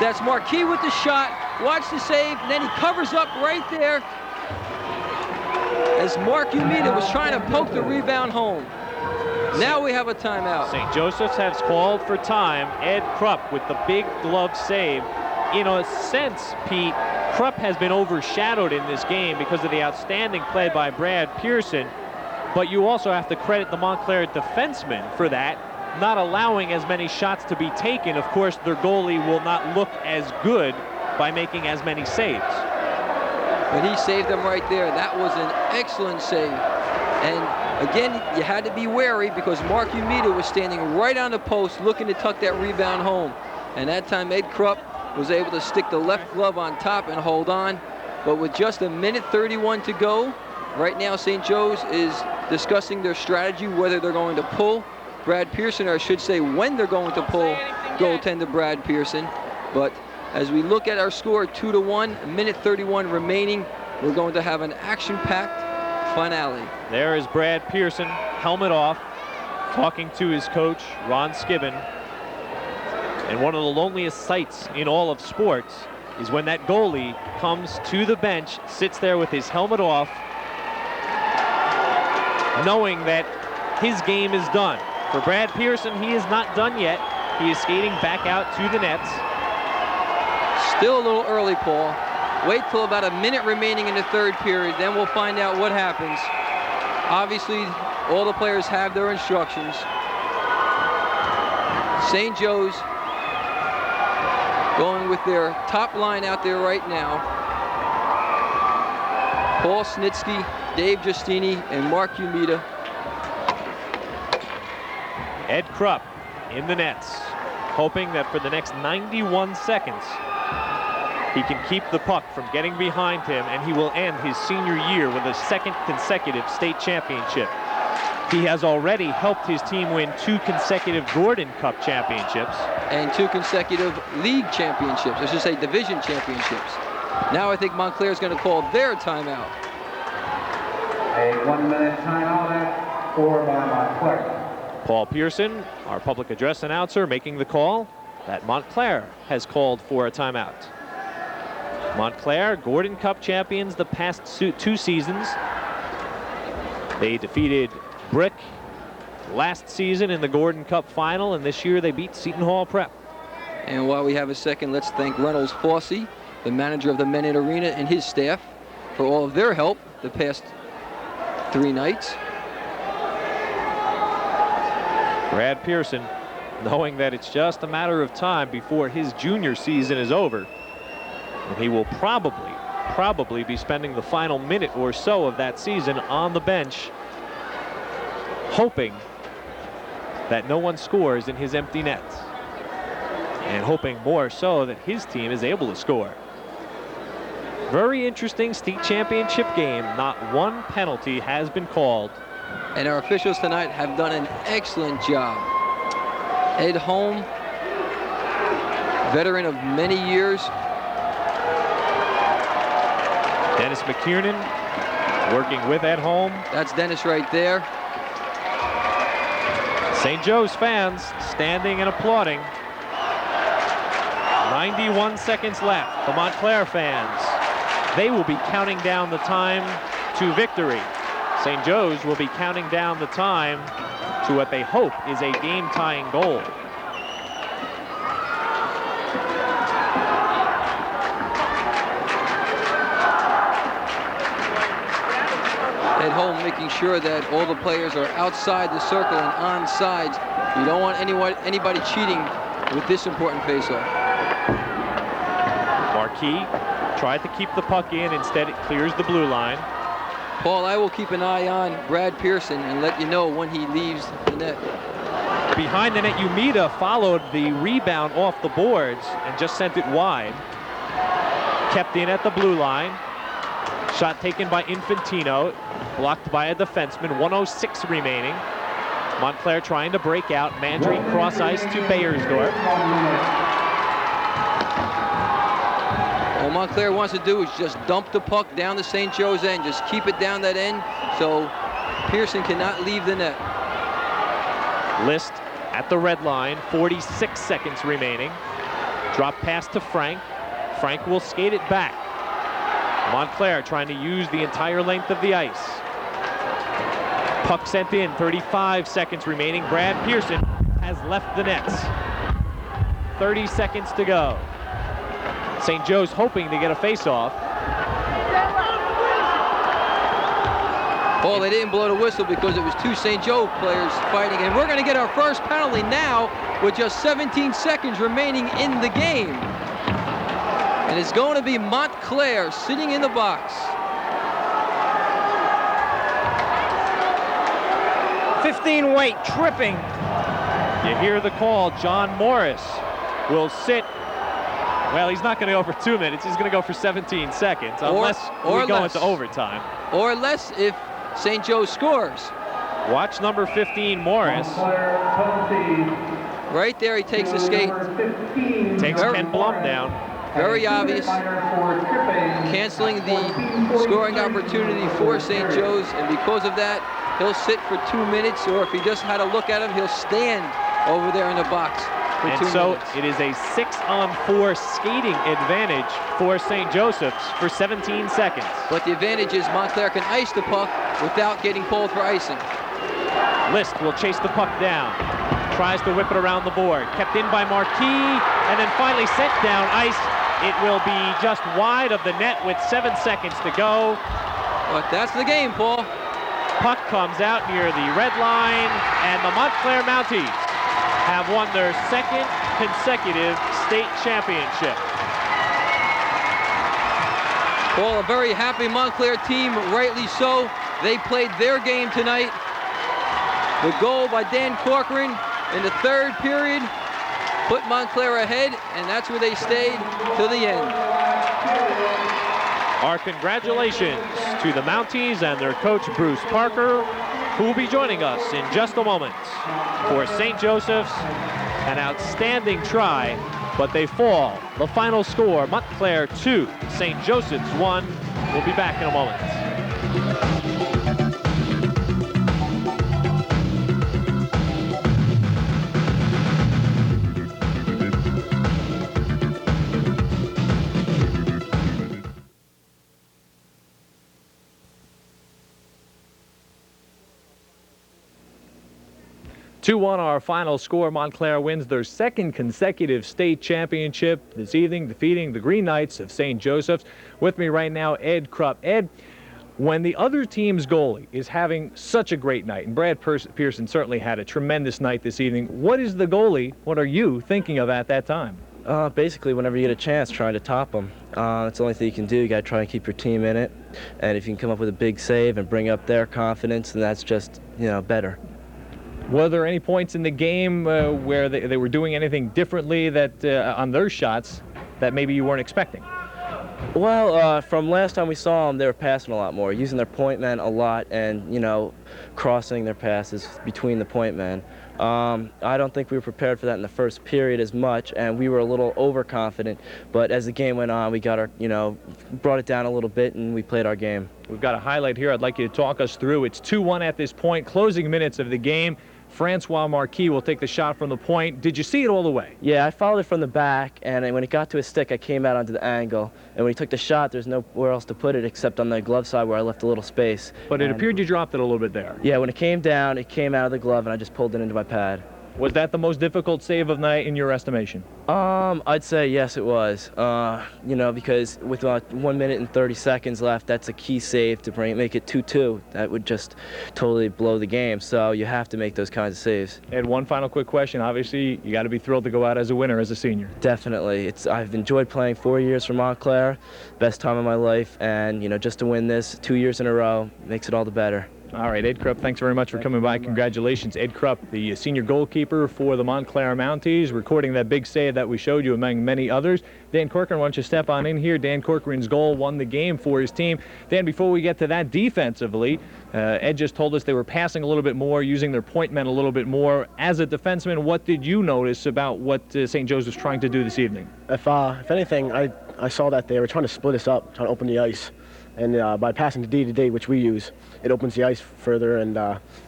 That's Marquis with the shot. Watch the save, and then he covers up right there as Mark Umida was trying to poke the rebound home. Now we have a timeout. St. Joseph's has called for time. Ed Krupp with the big glove save. In a sense, Pete, Krupp has been overshadowed in this game because of the outstanding play by Brad Pearson. But you also have to credit the Montclair defensemen for that, not allowing as many shots to be taken. Of course, their goalie will not look as good by making as many saves. But he saved them right there. That was an excellent save. And again, you had to be wary because Mark Umida was standing right on the post looking to tuck that rebound home. And that time Ed Krupp was able to stick the left glove on top and hold on. But with just 1:31 to go, right now St. Joe's is discussing their strategy, whether they're going to pull Brad Pearson, or I should say when they're going to pull goaltender Brad Pearson. But as we look at our score, 2-1, 1:31 remaining, we're going to have an action-packed finale. There is Brad Pearson, helmet off, talking to his coach, Ron Skibbon. And one of the loneliest sights in all of sports is when that goalie comes to the bench, sits there with his helmet off, knowing that his game is done. For Brad Pearson, he is not done yet. He is skating back out to the nets. Still a little early, Paul. Wait till about a minute remaining in the third period, then we'll find out what happens. Obviously, all the players have their instructions. St. Joe's going with their top line out there right now. Paul Snitsky, Dave Giustini, and Mark Umida. Ed Krupp in the nets, hoping that for the next 91 seconds, he can keep the puck from getting behind him, and he will end his senior year with a second consecutive state championship. He has already helped his team win 2 consecutive Gordon Cup championships. And 2 consecutive league championships, I should say division championships. Now I think Montclair is going to call their timeout. A 1-minute timeout scored by Montclair. Paul Pearson, our public address announcer, making the call that Montclair has called for a timeout. Montclair, Gordon Cup champions the past 2 seasons. They defeated Brick last season in the Gordon Cup final, and this year they beat Seton Hall Prep. And while we have a second, let's thank Reynolds Fossey, the manager of the Mennen Arena, and his staff for all of their help the past 3 nights. Brad Pearson, knowing that it's just a matter of time before his junior season is over, and he will probably be spending the final minute or so of that season on the bench. hoping that no one scores in his empty nets, and hoping more so that his team is able to score. Very interesting state championship game. Not one penalty has been called. And our officials tonight have done an excellent job. Ed Holm, veteran of many years. Dennis McKiernan working with Ed Holm. That's Dennis right there. St. Joe's fans standing and applauding. 91 seconds left. The Montclair fans, they will be counting down the time to victory. St. Joe's will be counting down the time to what they hope is a game-tying goal. Ed Holm making sure that all the players are outside the circle and on sides. You don't want anybody cheating with this important faceoff. Marquis tried to keep the puck in. Instead, it clears the blue line. Paul, I will keep an eye on Brad Pearson and let you know when he leaves the net. Behind the net, Umida followed the rebound off the boards and just sent it wide. Kept in at the blue line. Shot taken by Infantino, blocked by a defenseman. 1:06 remaining. Montclair trying to break out. Mandry cross ice to Bayersdorf. All Montclair wants to do is just dump the puck down the St. Joe's end. Just keep it down that end so Pearson cannot leave the net. List at the red line. 46 seconds remaining. Drop pass to Frank. Frank will skate it back. Montclair trying to use the entire length of the ice. Puck sent in. 35 seconds remaining. Brad Pearson has left the nets. 30 seconds to go. St. Joe's hoping to get a face-off. Paul, they didn't blow the whistle because it was two St. Joe players fighting, and we're going to get our first penalty now with just 17 seconds remaining in the game. And it's going to be Montclair sitting in the box. 15 weight, tripping. You hear the call. John Morris will sit. Well, he's not going to go for 2 minutes. He's going to go for 17 seconds, unless we go into overtime. Or less if St. Joe scores. Watch number 15, Morris. Right there, he takes the skate. Takes Ken Blum down. Very obvious. Canceling the scoring opportunity for St. Joe's, and because of that, he'll sit for 2 minutes, or if he just had a look at him, he'll stand over there in the box for 2 minutes. And so it is a 6-on-4 skating advantage for St. Joseph's for 17 seconds. But the advantage is Montclair can ice the puck without getting called for icing. List will chase the puck down. Tries to whip it around the board. Kept in by Marquis, and then finally sent down ice. It will be just wide of the net with 7 seconds to go. But that's the game, Paul. Puck comes out near the red line, and the Montclair Mounties have won their second consecutive state championship. Paul, a very happy Montclair team, rightly so. They played their game tonight. The goal by Dan Corcoran in the third period put Montclair ahead, and that's where they stayed to the end. Our congratulations to the Mounties and their coach, Bruce Parker, who will be joining us in just a moment. For St. Joseph's, an outstanding try, but they fall. The final score, Montclair 2, St. Joseph's 1. We'll be back in a moment. Two-1 our final score. Montclair wins their second consecutive state championship this evening, defeating the Green Knights of St. Joseph's. With me right now, Ed Krupp. Ed, when the other team's goalie is having such a great night, and Brad Pearson certainly had a tremendous night this evening, what is the goalie, what are you thinking of at that time? Basically, whenever you get a chance, trying to top them. That's the only thing you can do. You got to try and keep your team in it. And if you can come up with a big save and bring up their confidence, then that's just, better. Were there any points in the game where they were doing anything differently that on their shots that maybe you weren't expecting? Well, from last time we saw them, they were passing a lot more, using their point men a lot, and crossing their passes between the point men. I don't think we were prepared for that in the first period as much, and we were a little overconfident. But as the game went on, we got our, brought it down a little bit, and we played our game. We've got a highlight here I'd like you to talk us through. It's 2-1 at this point, closing minutes of the game. Francois Marquis will take the shot from the point. Did you see it all the way? Yeah, I followed it from the back, and when it got to his stick, I came out onto the angle. And when he took the shot, there's nowhere else to put it except on the glove side where I left a little space. But it appeared you dropped it a little bit there. Yeah, when it came down, it came out of the glove, and I just pulled it into my pad. Was that the most difficult save of the night in your estimation? I'd say yes, it was. Because with 1 minute and 30 seconds left, that's a key save to make it 2-2. That would just totally blow the game. So you have to make those kinds of saves. And one final quick question. Obviously, you got to be thrilled to go out as a winner as a senior. Definitely. I've enjoyed playing 4 years for Montclair, best time of my life, and just to win this 2 years in a row makes it all the better. All right, Ed Krupp, thanks very much for coming by. Congratulations. Ed Krupp, the senior goalkeeper for the Montclair Mounties, recording that big save that we showed you among many others. Dan Corcoran, why don't you step on in here? Dan Corcoran's goal won the game for his team. Dan, before we get to that defensively, Ed just told us they were passing a little bit more, using their point men a little bit more. As a defenseman, what did you notice about what St. Joe's was trying to do this evening? If anything, I saw that they were trying to split us up, trying to open the ice. And by passing to D, which we use, it opens the ice further, and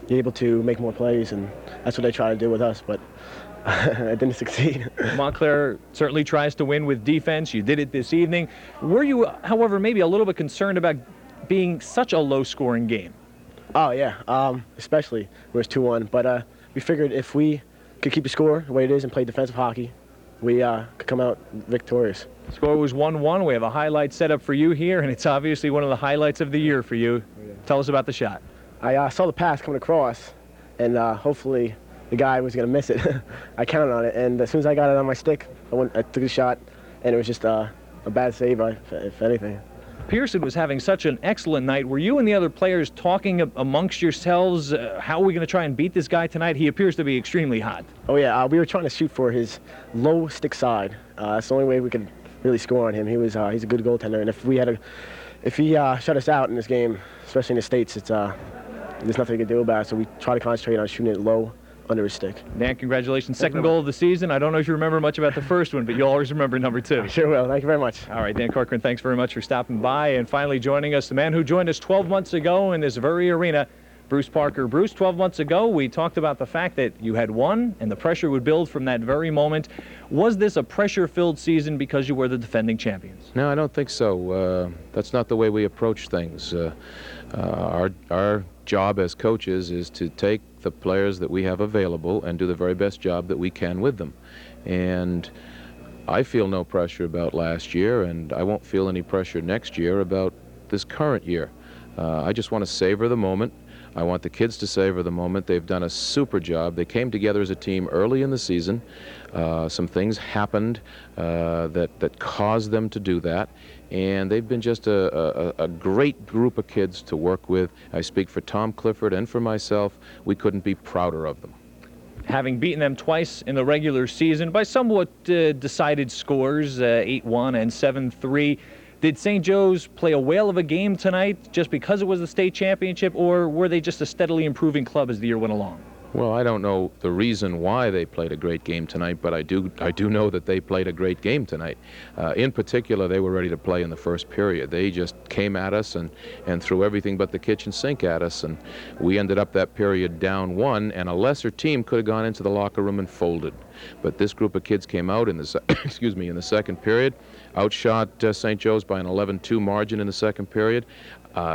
you're able to make more plays, and that's what they try to do with us, but it didn't succeed. Montclair certainly tries to win with defense. You did it this evening. Were you, however, maybe a little bit concerned about being such a low-scoring game? Oh, yeah, especially where it's 2-1, but we figured if we could keep the score the way it is and play defensive hockey, we could come out victorious. The score was 1-1. We have a highlight set up for you here, and it's obviously one of the highlights of the year for you. Yeah. Tell us about the shot. I saw the pass coming across, and hopefully the guy was going to miss it. I counted on it, and as soon as I got it on my stick, I took a shot, and it was just a bad save, if anything. Pearson was having such an excellent night. Were you and the other players talking amongst yourselves, how are we going to try and beat this guy tonight? He appears to be extremely hot. Oh, yeah. We were trying to shoot for his low stick side. That's the only way we could really score on him. He's a good goaltender, and if he shut us out in this game, especially in the States, there's nothing he can do about it. So we try to concentrate on shooting it low under his stick. Dan, congratulations. Second goal of the season. I don't know if you remember much about the first one, but you'll always remember number 2. I sure will. Thank you very much. All right, Dan Corcoran, thanks very much for stopping by. And finally joining us, the man who joined us 12 months ago in this very arena, Bruce Parker. Bruce, 12 months ago, we talked about the fact that you had won and the pressure would build from that very moment. Was this a pressure-filled season because you were the defending champions? No, I don't think so. That's not the way we approach things. Our job as coaches is to take the players that we have available and do the very best job that we can with them. And I feel no pressure about last year, and I won't feel any pressure next year about this current year. I just want to savor the moment. I want the kids to savor the moment. They've done a super job. They came together as a team early in the season. Some things happened that caused them to do that. And they've been just a great group of kids to work with. I speak for Tom Clifford and for myself. We couldn't be prouder of them. Having beaten them twice in the regular season by somewhat decided scores, 8-1 and 7-3, did St. Joe's play a whale of a game tonight just because it was the state championship, or were they just a steadily improving club as the year went along? Well, I don't know the reason why they played a great game tonight, but I do know that they played a great game tonight. In particular, they were ready to play in the first period. They just came at us and threw everything but the kitchen sink at us, and we ended up that period down 1, and a lesser team could have gone into the locker room and folded. But this group of kids came out in the in the second period, outshot St. Joe's by an 11-2 margin in the second period,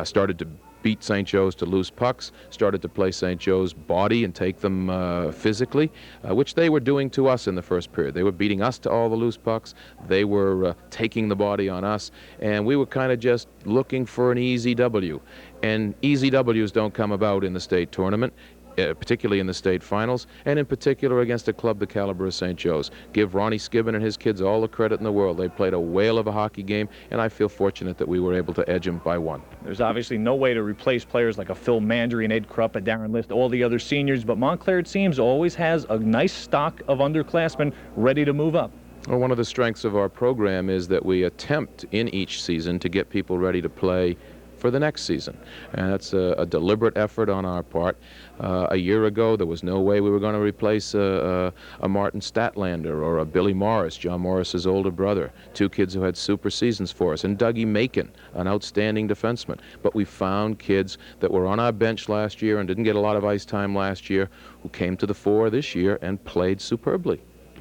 started to beat St. Joe's to loose pucks, started to play St. Joe's body and take them physically, which they were doing to us in the first period. They were beating us to all the loose pucks. They were taking the body on us, and we were kind of just looking for an easy W. And easy W's don't come about in the state tournament. particularly in the state finals, and in particular against a club the caliber of St. Joe's. Give Ronnie Skibbin and his kids all the credit in the world. They played a whale of a hockey game, and I feel fortunate that we were able to edge them by one. There's obviously no way to replace players like a Phil Mandry and Ed Krupp, a Darren List, all the other seniors, but Montclair, it seems, always has a nice stock of underclassmen ready to move up. Well, one of the strengths of our program is that we attempt in each season to get people ready to play for the next season, and that's a deliberate effort on our part. A year ago, there was no way we were going to replace a Martin Statlander or a Billy Morris, John Morris's older brother, two kids who had super seasons for us, and Dougie Macon, an outstanding defenseman. But we found kids that were on our bench last year and didn't get a lot of ice time last year who came to the fore this year and played superbly.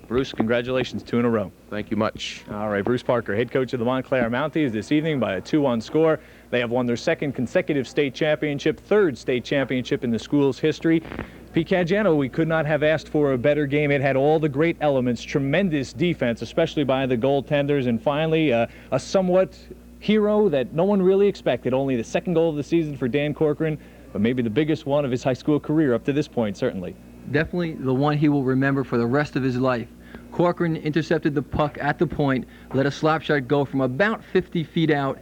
Bruce, congratulations, 2 in a row. Thank you much. All right, Bruce Parker, head coach of the Montclair Mounties this evening by a 2-1 score. They have won their second consecutive state championship, third state championship in the school's history. Pete Caggiano, we could not have asked for a better game. It had all the great elements, tremendous defense, especially by the goaltenders, and finally a somewhat hero that no one really expected. Only the second goal of the season for Dan Corcoran, but maybe the biggest one of his high school career up to this point, certainly. Definitely the one he will remember for the rest of his life. Corcoran intercepted the puck at the point, let a slap shot go from about 50 feet out.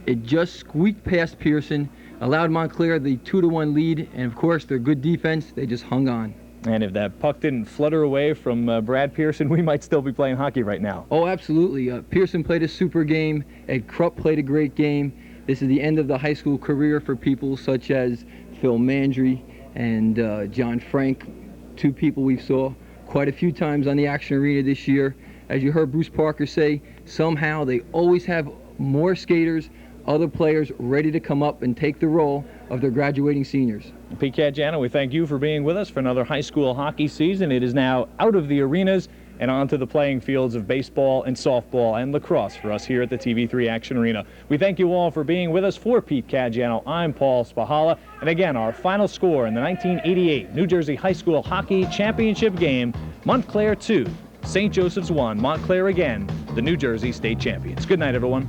It just squeaked past Pearson, allowed Montclair the 2-1 lead, and of course their good defense, they just hung on. And if that puck didn't flutter away from Brad Pearson, we might still be playing hockey right now. Oh, absolutely. Pearson played a super game. Ed Krupp played a great game. This is the end of the high school career for people such as Phil Mandry and John Frank, two people we saw quite a few times on the Action Arena this year. As you heard Bruce Parker say, somehow they always have more skaters, other players ready to come up and take the role of their graduating seniors. Pete Caggiano, we thank you for being with us for another high school hockey season. It is now out of the arenas and onto the playing fields of baseball and softball and lacrosse for us here at the TV3 Action Arena. We thank you all for being with us. For Pete Caggiano, I'm Paul Spahala. And again, our final score in the 1988 New Jersey High School Hockey Championship game, Montclair 2, St. Joseph's 1, Montclair again, the New Jersey State Champions. Good night, everyone.